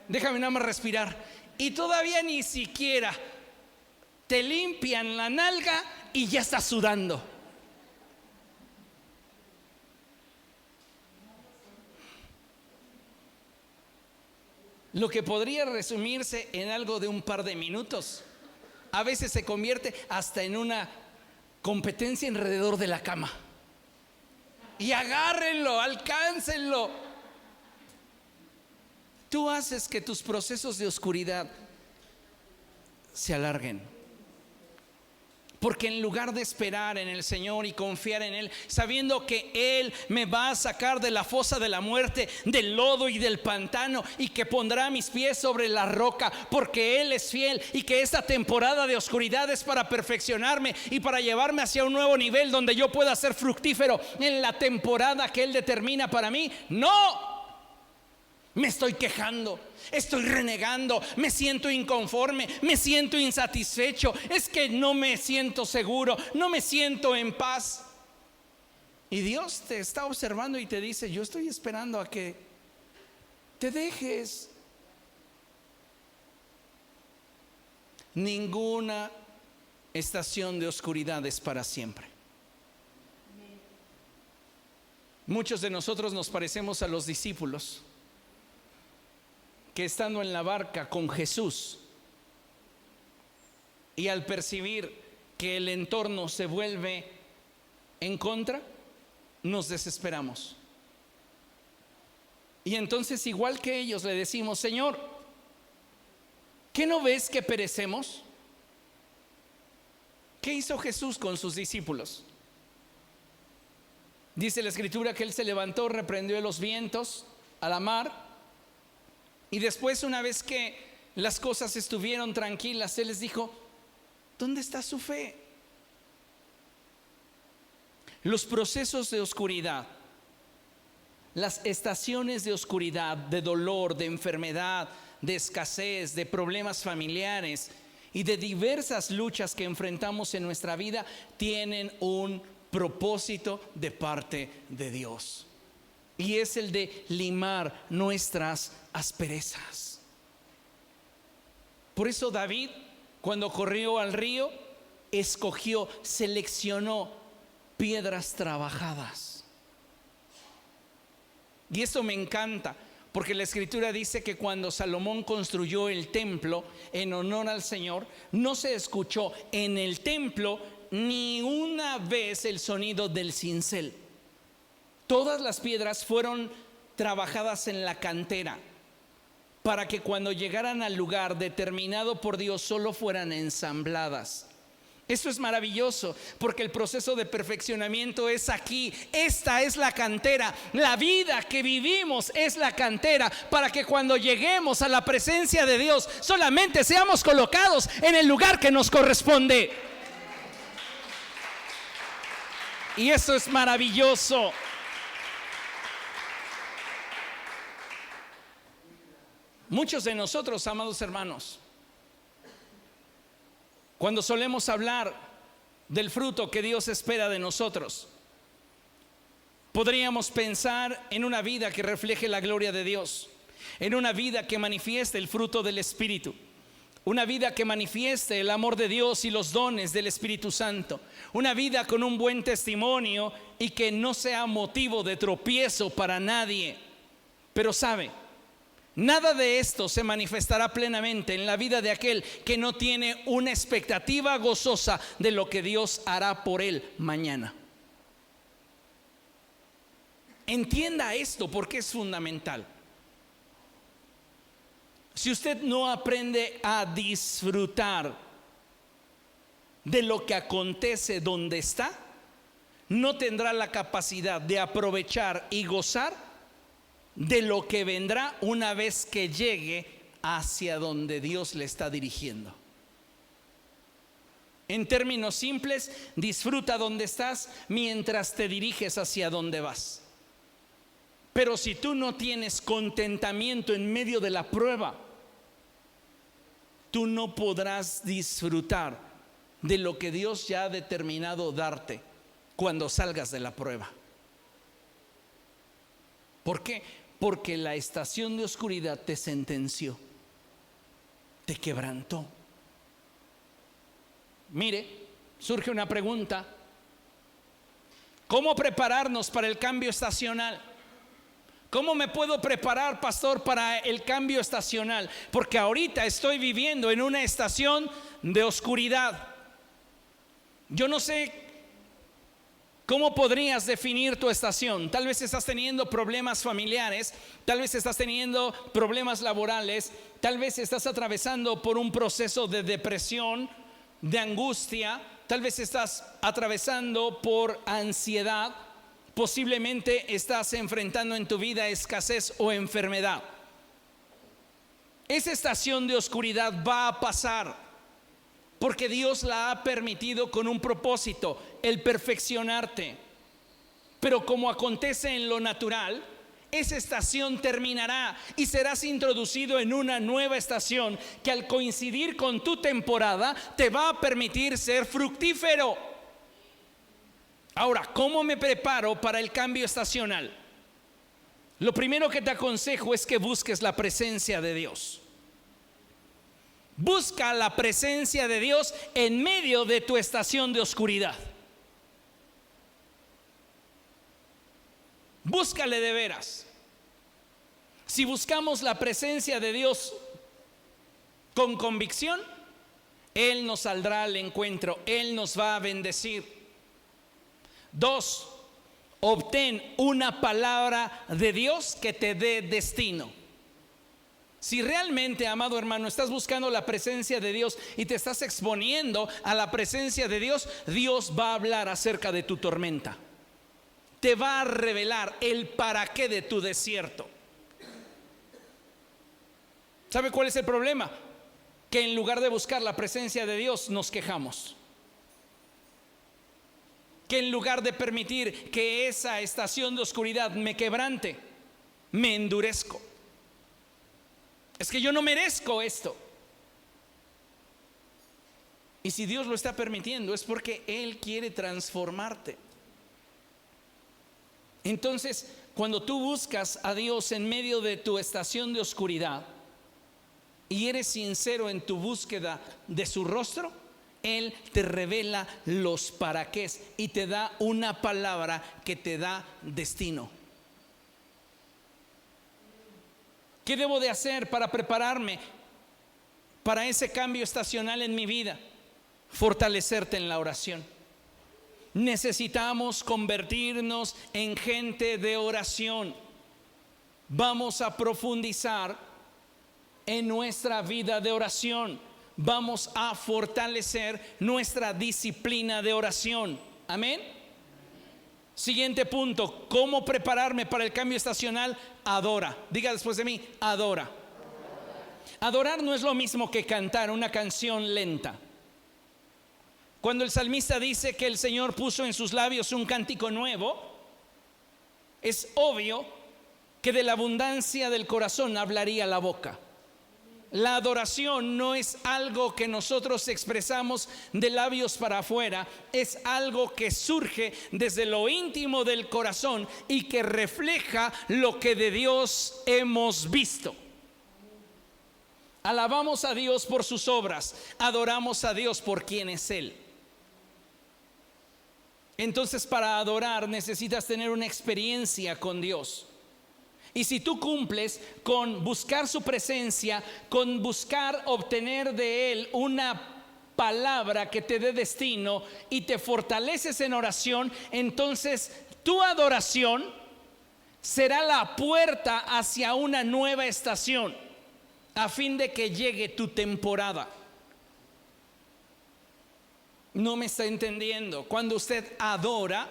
déjame nada más respirar. Y todavía ni siquiera te limpian la nalga y ya estás sudando. Lo que podría resumirse en algo de un par de minutos, a veces se convierte hasta en una competencia alrededor de la cama. Y agárrenlo, alcáncenlo. Tú haces que tus procesos de oscuridad se alarguen. Porque en lugar de esperar en el Señor y confiar en Él, sabiendo que Él me va a sacar de la fosa de la muerte, del lodo y del pantano, y que pondrá mis pies sobre la roca, porque Él es fiel, y que esta temporada de oscuridad es para perfeccionarme y para llevarme hacia un nuevo nivel donde yo pueda ser fructífero en la temporada que Él determina para mí. No, me estoy quejando, estoy renegando, me siento inconforme, me siento insatisfecho, es que no me siento seguro, no me siento en paz. Y Dios te está observando y te dice: yo estoy esperando a que te dejes. Ninguna estación de oscuridad es para siempre. Muchos de nosotros nos parecemos a los discípulos que, estando en la barca con Jesús, y al percibir que el entorno se vuelve en contra, nos desesperamos. Y entonces, igual que ellos, le decimos: Señor, ¿qué no ves que perecemos? ¿Qué hizo Jesús con sus discípulos? Dice la Escritura que Él se levantó, reprendió los vientos, a la mar, y después, una vez que las cosas estuvieron tranquilas, Él les dijo: ¿dónde está su fe? Los procesos de oscuridad, las estaciones de oscuridad, de dolor, de enfermedad, de escasez, de problemas familiares y de diversas luchas que enfrentamos en nuestra vida, tienen un propósito de parte de Dios, y es el de limar nuestras asperezas. Por eso David, cuando corrió al río, escogió, seleccionó piedras trabajadas. Y esto me encanta, porque la Escritura dice que cuando Salomón construyó el templo en honor al Señor, no se escuchó en el templo ni una vez el sonido del cincel. Todas las piedras fueron trabajadas en la cantera, para que cuando llegaran al lugar determinado por Dios solo fueran ensambladas. Eso es maravilloso, porque el proceso de perfeccionamiento es aquí. Esta es la cantera. La vida que vivimos es la cantera, para que cuando lleguemos a la presencia de Dios solamente seamos colocados en el lugar que nos corresponde. Y eso es maravilloso. Muchos de nosotros, amados hermanos, cuando solemos hablar del fruto que Dios espera de nosotros, podríamos pensar en una vida que refleje la gloria de Dios, en una vida que manifieste el fruto del Espíritu, una vida que manifieste el amor de Dios y los dones del Espíritu Santo, una vida con un buen testimonio y que no sea motivo de tropiezo para nadie. Pero sabe, nada de esto se manifestará plenamente en la vida de aquel que no tiene una expectativa gozosa de lo que Dios hará por él mañana. Entienda esto, porque es fundamental. Si usted no aprende a disfrutar de lo que acontece donde está, no tendrá la capacidad de aprovechar y gozar de lo que vendrá una vez que llegue hacia donde Dios le está dirigiendo. En términos simples, disfruta donde estás mientras te diriges hacia donde vas. Pero si tú no tienes contentamiento en medio de la prueba, tú no podrás disfrutar de lo que Dios ya ha determinado darte cuando salgas de la prueba. ¿Por qué? Porque la estación de oscuridad te sentenció, te quebrantó. Mire, surge una pregunta: ¿cómo prepararnos para el cambio estacional? ¿Cómo me puedo preparar, pastor, para el cambio estacional? Porque ahorita estoy viviendo en una estación de oscuridad. Yo no sé cómo podrías definir tu estación. Tal vez estás teniendo problemas familiares, tal vez estás teniendo problemas laborales, tal vez estás atravesando por un proceso de depresión, de angustia, tal vez estás atravesando por ansiedad. Posiblemente estás enfrentando en tu vida escasez o enfermedad. Esa estación de oscuridad va a pasar, porque Dios la ha permitido con un propósito: el perfeccionarte. Pero como acontece en lo natural, esa estación terminará y serás introducido en una nueva estación que, al coincidir con tu temporada, te va a permitir ser fructífero. Ahora, ¿cómo me preparo para el cambio estacional? Lo primero que te aconsejo es que busques la presencia de Dios. Busca la presencia de Dios en medio de tu estación de oscuridad. Búscale de veras. Si buscamos la presencia de Dios con convicción, Él nos saldrá al encuentro, Él nos va a bendecir. 2, obtén una palabra de Dios que te dé destino. Si realmente, amado hermano, estás buscando la presencia de Dios y te estás exponiendo a la presencia de Dios, Dios va a hablar acerca de tu tormenta. Te va a revelar el para qué de tu desierto. ¿Sabe cuál es el problema? Que en lugar de buscar la presencia de Dios, nos quejamos. Que en lugar de permitir que esa estación de oscuridad me quebrante, me endurezco. Es que yo no merezco esto. Y si Dios lo está permitiendo, es porque Él quiere transformarte. Entonces, cuando tú buscas a Dios en medio de tu estación de oscuridad y eres sincero en tu búsqueda de su rostro, Él te revela los paraqués y te da una palabra que te da destino. ¿Qué debo de hacer para prepararme para ese cambio estacional en mi vida? Fortalecerte en la oración. Necesitamos convertirnos en gente de oración. Vamos a profundizar en nuestra vida de oración. Vamos a fortalecer nuestra disciplina de oración. Amén. Siguiente punto, ¿cómo prepararme para el cambio estacional? Adora. Diga después de mí, adora. Adorar no es lo mismo que cantar una canción lenta. Cuando el salmista dice que el Señor puso en sus labios un cántico nuevo, es obvio que de la abundancia del corazón hablaría la boca. La adoración no es algo que nosotros expresamos de labios para afuera, es algo que surge desde lo íntimo del corazón y que refleja lo que de Dios hemos visto. Alabamos a Dios por sus obras, adoramos a Dios por quien es Él. Entonces, para adorar necesitas tener una experiencia con Dios. Y si tú cumples con buscar su presencia, con buscar obtener de Él una palabra que te dé destino y te fortaleces en oración, entonces tu adoración será la puerta hacia una nueva estación, a fin de que llegue tu temporada. No me está entendiendo. Cuando usted adora,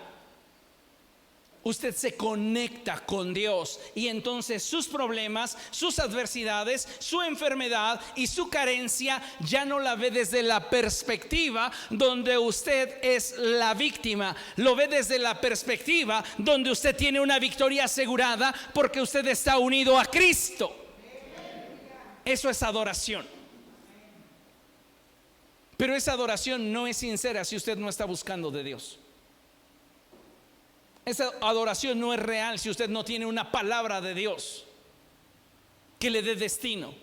usted se conecta con Dios y entonces sus problemas, sus adversidades, su enfermedad y su carencia ya no la ve desde la perspectiva donde usted es la víctima. Lo ve desde la perspectiva donde usted tiene una victoria asegurada porque usted está unido a Cristo. Eso es adoración. Pero esa adoración no es sincera si usted no está buscando de Dios. Esa adoración no es real si usted no tiene una palabra de Dios que le dé destino.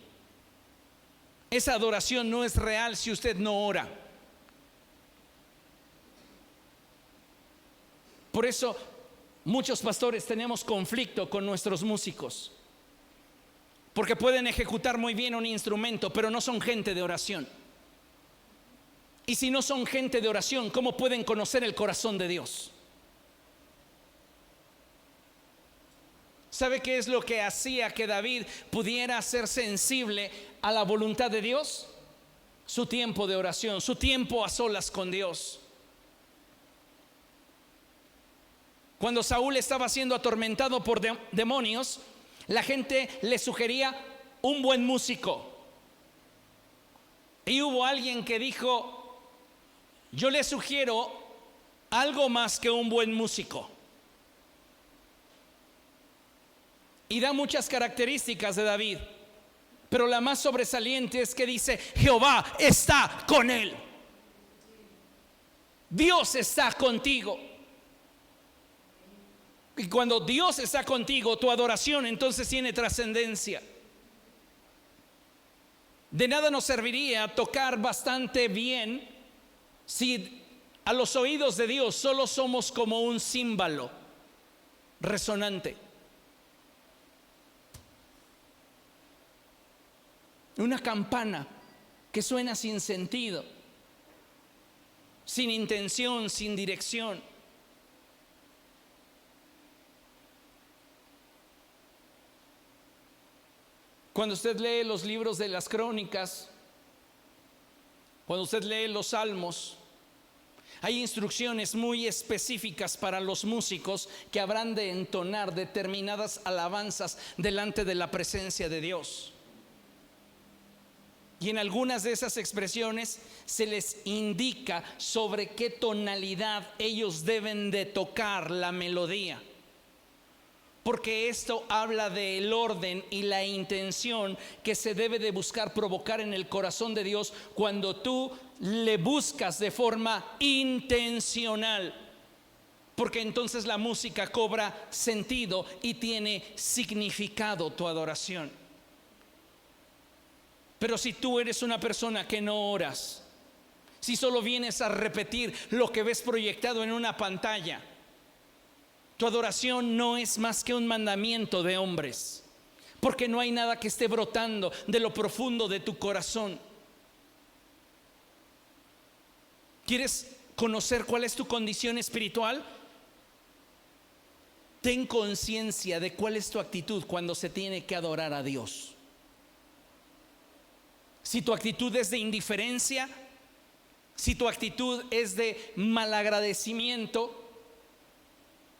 Esa adoración no es real si usted no ora. Por eso muchos pastores tenemos conflicto con nuestros músicos, porque pueden ejecutar muy bien un instrumento, pero no son gente de oración. Y si no son gente de oración, ¿cómo pueden conocer el corazón de Dios? ¿Sabe qué es lo que hacía que David pudiera ser sensible a la voluntad de Dios? Su tiempo de oración, su tiempo a solas con Dios. Cuando Saúl estaba siendo atormentado por demonios, la gente le sugería un buen músico. Y hubo alguien que dijo: yo le sugiero algo más que un buen músico. Y da muchas características de David, pero la más sobresaliente es que dice: Jehová está con él. Dios está contigo. Y cuando Dios está contigo, tu adoración entonces tiene trascendencia. De nada nos serviría tocar bastante bien si a los oídos de Dios solo somos como un címbalo resonante, una campana que suena sin sentido, sin intención, sin dirección. Cuando usted lee los libros de las crónicas, cuando usted lee los salmos, hay instrucciones muy específicas para los músicos que habrán de entonar determinadas alabanzas delante de la presencia de Dios. Y en algunas de esas expresiones se les indica sobre qué tonalidad ellos deben de tocar la melodía. Porque esto habla del orden y la intención que se debe de buscar provocar en el corazón de Dios cuando tú le buscas de forma intencional. Porque entonces la música cobra sentido y tiene significado tu adoración. Pero si tú eres una persona que no oras, si solo vienes a repetir lo que ves proyectado en una pantalla, tu adoración no es más que un mandamiento de hombres, porque no hay nada que esté brotando de lo profundo de tu corazón. ¿Quieres conocer cuál es tu condición espiritual? Ten conciencia de cuál es tu actitud cuando se tiene que adorar a Dios. Si tu actitud es de indiferencia, si tu actitud es de malagradecimiento,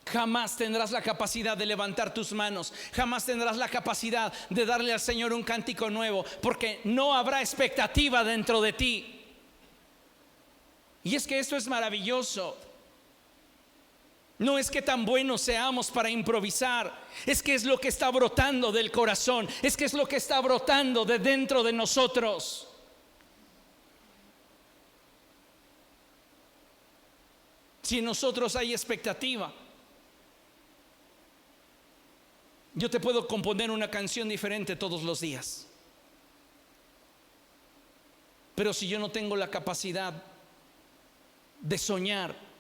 jamás tendrás la capacidad de levantar tus manos, jamás tendrás la capacidad de darle al Señor un cántico nuevo, porque no habrá expectativa dentro de ti. Y es que esto es maravilloso. No es que tan buenos seamos para improvisar, es que es lo que está brotando del corazón, es que es lo que está brotando de dentro de nosotros. Si en nosotros hay expectativa, yo te puedo componer una canción diferente todos los días. Pero si yo no tengo la capacidad de soñar,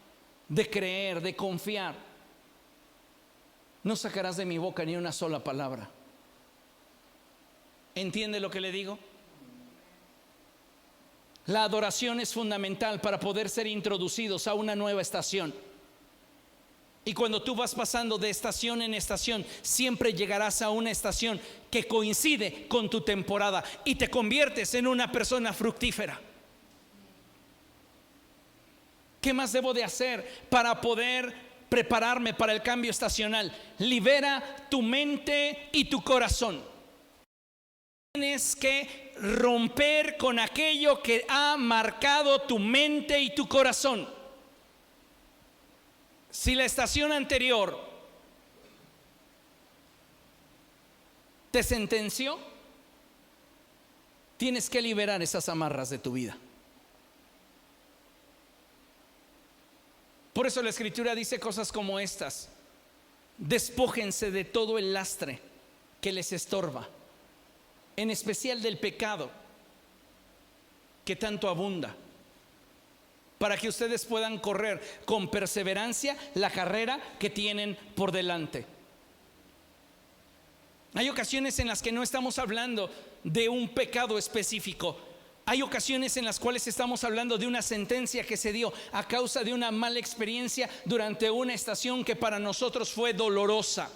de creer, de confiar, no sacarás de mi boca ni una sola palabra. ¿Entiende lo que le digo? La adoración es fundamental para poder ser introducidos a una nueva estación. Y cuando tú vas pasando de estación en estación, siempre llegarás a una estación que coincide con tu temporada y te conviertes en una persona fructífera. ¿Qué más debo de hacer para poder prepararme para el cambio estacional? Libera tu mente y tu corazón. Tienes que romper con aquello que ha marcado tu mente y tu corazón. Si la estación anterior te sentenció, tienes que liberar esas amarras de tu vida. Por eso la Escritura dice cosas como estas: despójense de todo el lastre que les estorba, en especial del pecado que tanto abunda, para que ustedes puedan correr con perseverancia la carrera que tienen por delante. Hay ocasiones en las que no estamos hablando de un pecado específico. Hay ocasiones en las cuales estamos hablando de una sentencia que se dio a causa de una mala experiencia durante una estación que para nosotros fue dolorosa.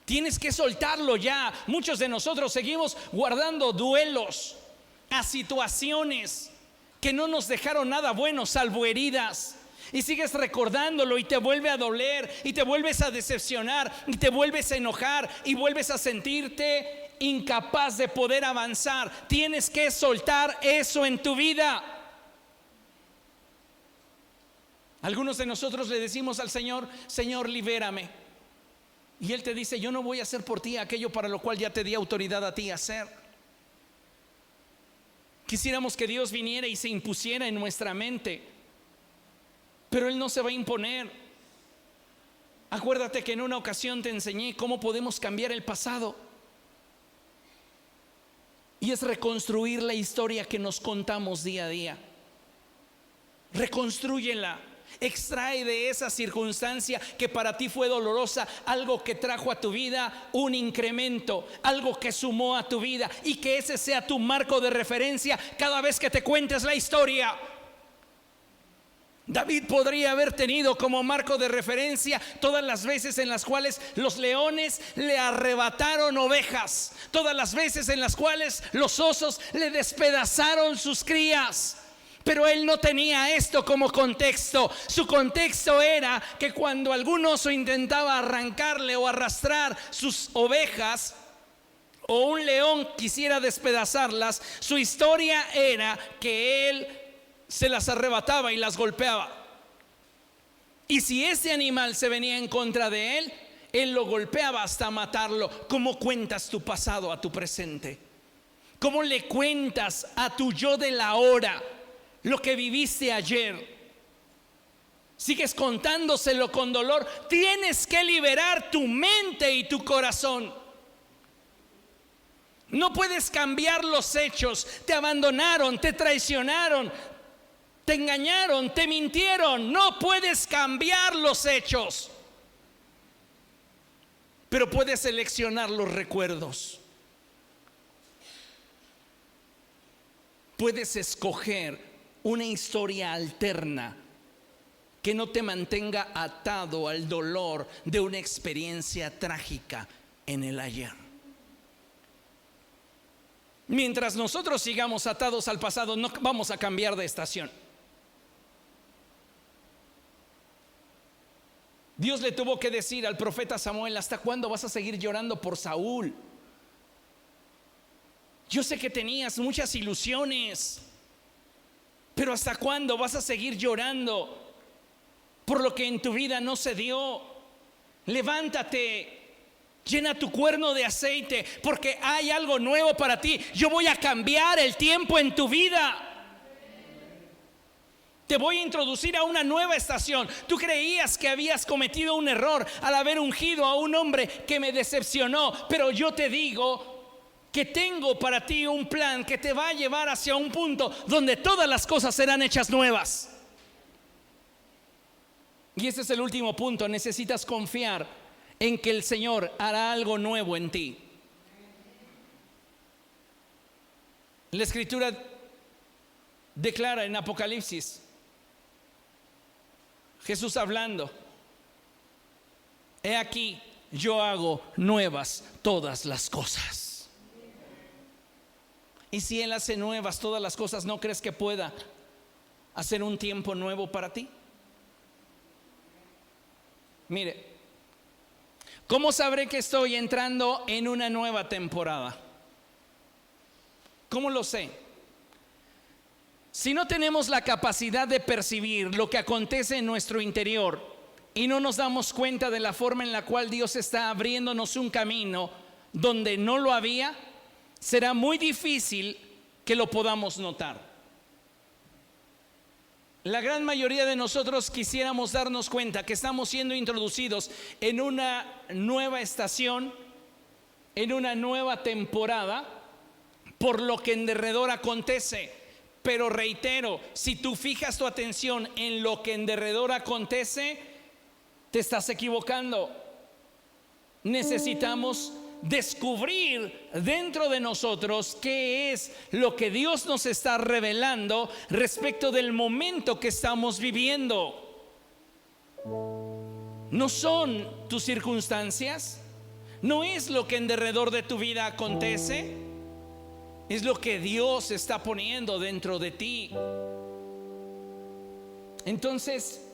Tienes que soltarlo ya. Muchos de nosotros seguimos guardando duelos a situaciones que no nos dejaron nada bueno salvo heridas, y sigues recordándolo y te vuelve a doler y te vuelves a decepcionar y te vuelves a enojar y vuelves a sentirte incapaz de poder avanzar. Tienes que soltar eso en tu vida. Algunos de nosotros le decimos al Señor: Señor, libérame. Y Él te dice: yo no voy a hacer por ti aquello para lo cual ya te di autoridad a ti a hacer. Quisiéramos que Dios viniera y se impusiera en nuestra mente, pero Él no se va a imponer. Acuérdate que en una ocasión te enseñé cómo podemos cambiar el pasado, y es reconstruir la historia que nos contamos día a día. Reconstrúyela. Extrae de esa circunstancia que para ti fue dolorosa algo que trajo a tu vida un incremento, algo que sumó a tu vida, y que ese sea tu marco de referencia cada vez que te cuentes la historia. David podría haber tenido como marco de referencia todas las veces en las cuales los leones le arrebataron ovejas, todas las veces en las cuales los osos le despedazaron sus crías. Pero él no tenía esto como contexto. Su contexto era que cuando algún oso intentaba arrancarle o arrastrar sus ovejas, o un león quisiera despedazarlas, su historia era que él se las arrebataba y las golpeaba. Y si ese animal se venía en contra de él, él lo golpeaba hasta matarlo. ¿Cómo cuentas tu pasado a tu presente? ¿Cómo le cuentas a tu yo de la hora lo que viviste ayer? Sigues contándoselo con dolor. Tienes que liberar tu mente y tu corazón. No puedes cambiar los hechos. Te abandonaron, te traicionaron, te engañaron, te mintieron. No puedes cambiar los hechos, pero puedes seleccionar los recuerdos. Puedes escoger una historia alterna que no te mantenga atado al dolor de una experiencia trágica en el ayer. Mientras nosotros sigamos atados al pasado, no vamos a cambiar de estación. Dios le tuvo que decir al profeta Samuel: ¿hasta cuándo vas a seguir llorando por Saúl? Yo sé que tenías muchas ilusiones, pero ¿hasta cuándo vas a seguir llorando por lo que en tu vida no se dio? Levántate, llena tu cuerno de aceite, porque hay algo nuevo para ti. Yo voy a cambiar el tiempo en tu vida. Te voy a introducir a una nueva estación. Tú creías que habías cometido un error al haber ungido a un hombre que me decepcionó, pero yo te digo que tengo para ti un plan que te va a llevar hacia un punto donde todas las cosas serán hechas nuevas. Y ese es el último punto. Necesitas confiar en que el Señor hará algo nuevo en ti. La Escritura declara en Apocalipsis, Jesús hablando: he aquí, yo hago nuevas todas las cosas. Y si Él hace nuevas todas las cosas, ¿no crees que pueda hacer un tiempo nuevo para ti? Mire, ¿cómo sabré que estoy entrando en una nueva temporada? ¿Cómo lo sé? Si no tenemos la capacidad de percibir lo que acontece en nuestro interior y no nos damos cuenta de la forma en la cual Dios está abriéndonos un camino donde no lo había, será muy difícil que lo podamos notar. La gran mayoría de nosotros quisiéramos darnos cuenta que estamos siendo introducidos en una nueva estación, en una nueva temporada, por lo que en derredor acontece. Pero reitero, si tú fijas tu atención en lo que en derredor acontece, te estás equivocando. Necesitamos descubrir dentro de nosotros qué es lo que Dios nos está revelando respecto del momento que estamos viviendo. No son tus circunstancias, no es lo que en derredor de tu vida acontece, es lo que Dios está poniendo dentro de ti. Entonces,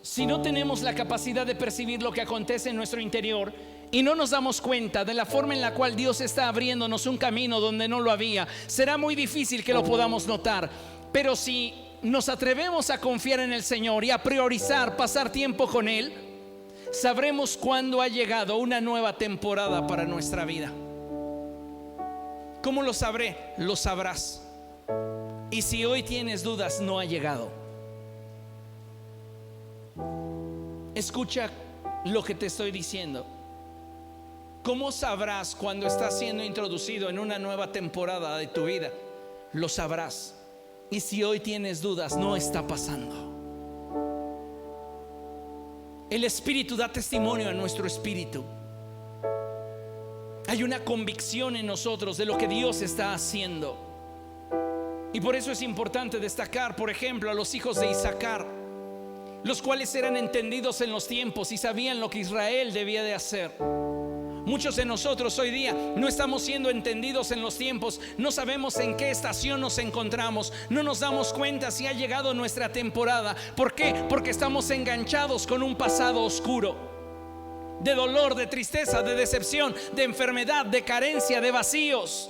si no tenemos la capacidad de percibir lo que acontece en nuestro interior y no nos damos cuenta de la forma en la cual Dios está abriéndonos un camino donde no lo había, será muy difícil que lo podamos notar. Pero si nos atrevemos a confiar en el Señor y a priorizar pasar tiempo con Él, sabremos cuándo ha llegado una nueva temporada para nuestra vida. ¿Cómo lo sabré? Lo sabrás. Y si hoy tienes dudas, no ha llegado. Escucha lo que te estoy diciendo. ¿Cómo sabrás cuando estás siendo introducido en una nueva temporada de tu vida? Lo sabrás. Y si hoy tienes dudas, no está pasando. El Espíritu da testimonio a nuestro espíritu. Hay una convicción en nosotros de lo que Dios está haciendo. Y por eso es importante destacar, por ejemplo, a los hijos de Isaacar, los cuales eran entendidos en los tiempos y sabían lo que Israel debía de hacer. Muchos de nosotros hoy día no estamos siendo entendidos en los tiempos, no sabemos en qué estación nos encontramos, no nos damos cuenta si ha llegado nuestra temporada. ¿Por qué? Porque estamos enganchados con un pasado oscuro, de dolor, de tristeza, de decepción, de enfermedad, de carencia, de vacíos.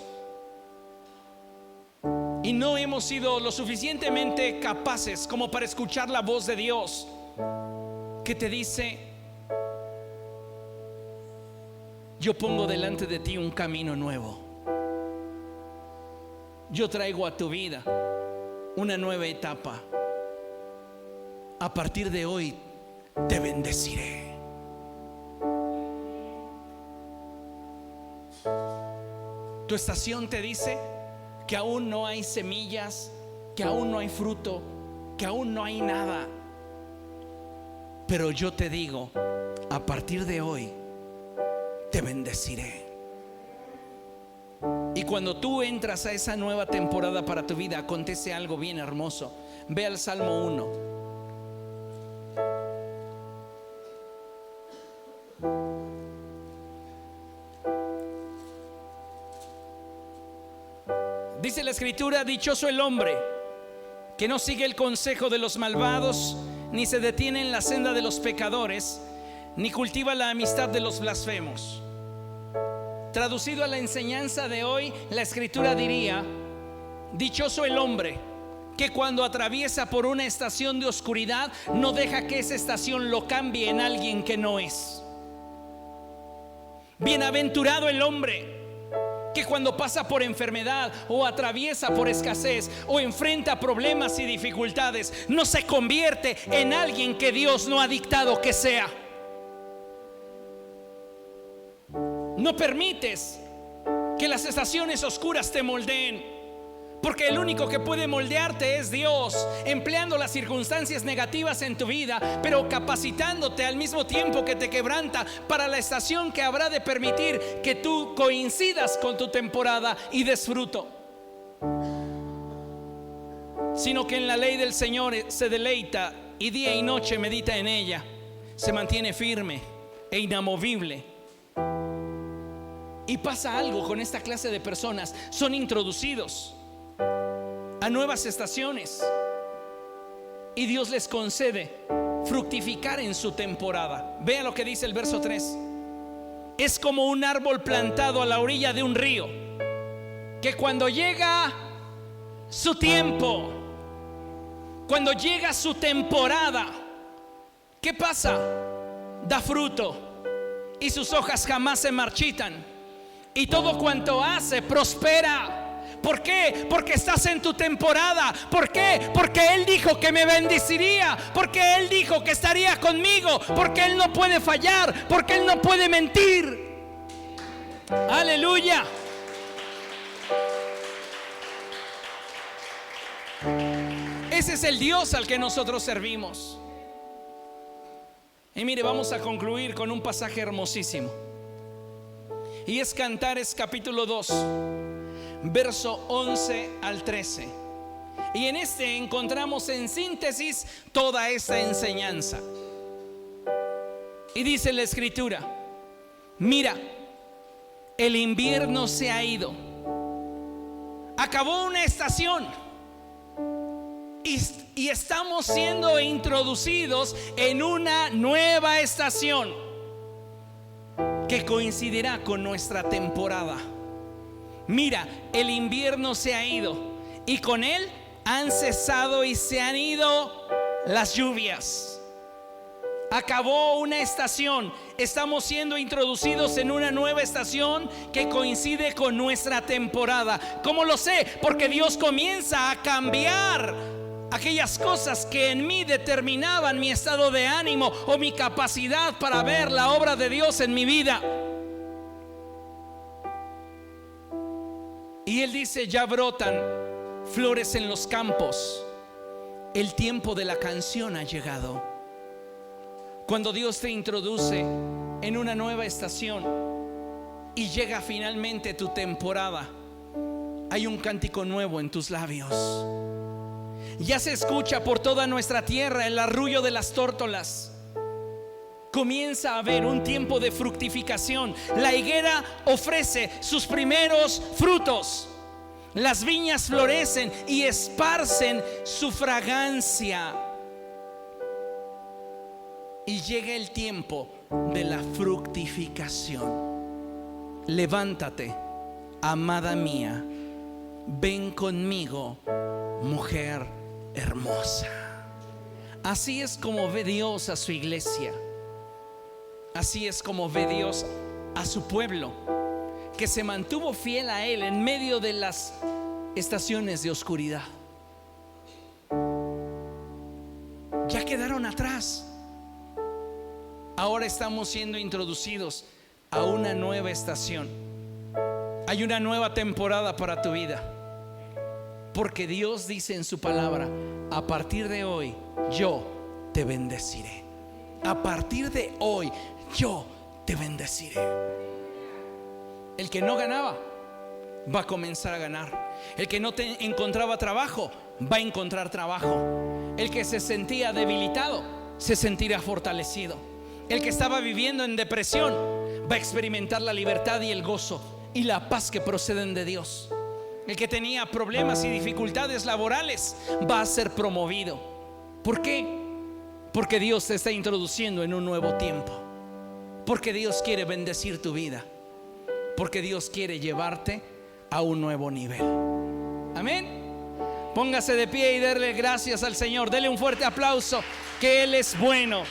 Y no hemos sido lo suficientemente capaces como para escuchar la voz de Dios que te dice: yo pongo delante de ti un camino nuevo. Yo traigo a tu vida una nueva etapa. A partir de hoy te bendeciré. Tu estación te dice que aún no hay semillas, que aún no hay fruto, que aún no hay nada. Pero yo te digo, a partir de hoy te bendeciré. Y cuando tú entras a esa nueva temporada para tu vida, acontece algo bien hermoso. Ve al Salmo 1. Dice la Escritura: dichoso el hombre que no sigue el consejo de los malvados, ni se detiene en la senda de los pecadores, ni cultiva la amistad de los blasfemos. Traducido a la enseñanza de hoy, la Escritura diría: dichoso el hombre que cuando atraviesa por una estación de oscuridad no deja que esa estación lo cambie en alguien que no es. Bienaventurado el hombre que cuando pasa por enfermedad o atraviesa por escasez o enfrenta problemas y dificultades, no se convierte en alguien que Dios no ha dictado que sea. No permites que las estaciones oscuras te moldeen, porque el único que puede moldearte es Dios, empleando las circunstancias negativas en tu vida, pero capacitándote al mismo tiempo que te quebranta para la estación que habrá de permitir que tú coincidas con tu temporada y des fruto. Sino que en la ley del Señor se deleita y día y noche medita en ella, se mantiene firme e inamovible. Y pasa algo con esta clase de personas: son introducidos a nuevas estaciones y Dios les concede fructificar en su temporada. Vea lo que dice el verso 3: es como un árbol plantado a la orilla de un río, que cuando llega su tiempo, cuando llega su temporada, ¿qué pasa? Da fruto y sus hojas jamás se marchitan, y todo cuanto hace prospera. ¿Por qué? Porque estás en tu temporada. ¿Por qué? Porque Él dijo que me bendeciría, porque Él dijo que estaría conmigo, porque Él no puede fallar, porque Él no puede mentir. Aleluya. Ese es el Dios al que nosotros servimos. Y mire, vamos a concluir con un pasaje hermosísimo, y es Cantares capítulo 2, verso 11 al 13. Y en este encontramos en síntesis toda esta enseñanza. Y dice la Escritura: mira, el invierno se ha ido, acabó una estación, y estamos siendo introducidos en una nueva estación que coincidirá con nuestra temporada. Mira, el invierno se ha ido, y con él han cesado y se han ido las lluvias. Acabó una estación, estamos siendo introducidos en una nueva estación que coincide con nuestra temporada. ¿Cómo lo sé? Porque Dios comienza a cambiar aquellas cosas que en mí determinaban mi estado de ánimo o mi capacidad para ver la obra de Dios en mi vida. Y Él dice: ya brotan flores en los campos, el tiempo de la canción ha llegado. Cuando Dios te introduce en una nueva estación y llega finalmente tu temporada, hay un cántico nuevo en tus labios. Ya se escucha por toda nuestra tierra el arrullo de las tórtolas. Comienza a haber un tiempo de fructificación. La higuera ofrece sus primeros frutos. Las viñas florecen y esparcen su fragancia. Y llega el tiempo de la fructificación. Levántate, amada mía, ven conmigo, mujer hermosa. Así es como ve Dios a su iglesia. Así es como ve Dios a su pueblo, que se mantuvo fiel a Él en medio de las estaciones de oscuridad. Ya quedaron atrás. Ahora estamos siendo introducidos a una nueva estación. Hay una nueva temporada para tu vida, porque Dios dice en su palabra: a partir de hoy yo te bendeciré. A partir de hoy yo te bendeciré. El que no ganaba va a comenzar a ganar. El que no encontraba trabajo va a encontrar trabajo. El que se sentía debilitado se sentirá fortalecido. El que estaba viviendo en depresión va a experimentar la libertad y el gozo y la paz que proceden de Dios. El que tenía problemas y dificultades laborales va a ser promovido. ¿Por qué? Porque Dios te está introduciendo en un nuevo tiempo. Porque Dios quiere bendecir tu vida. Porque Dios quiere llevarte a un nuevo nivel. Amén. Póngase de pie y darle gracias al Señor. Dele un fuerte aplauso, que Él es bueno.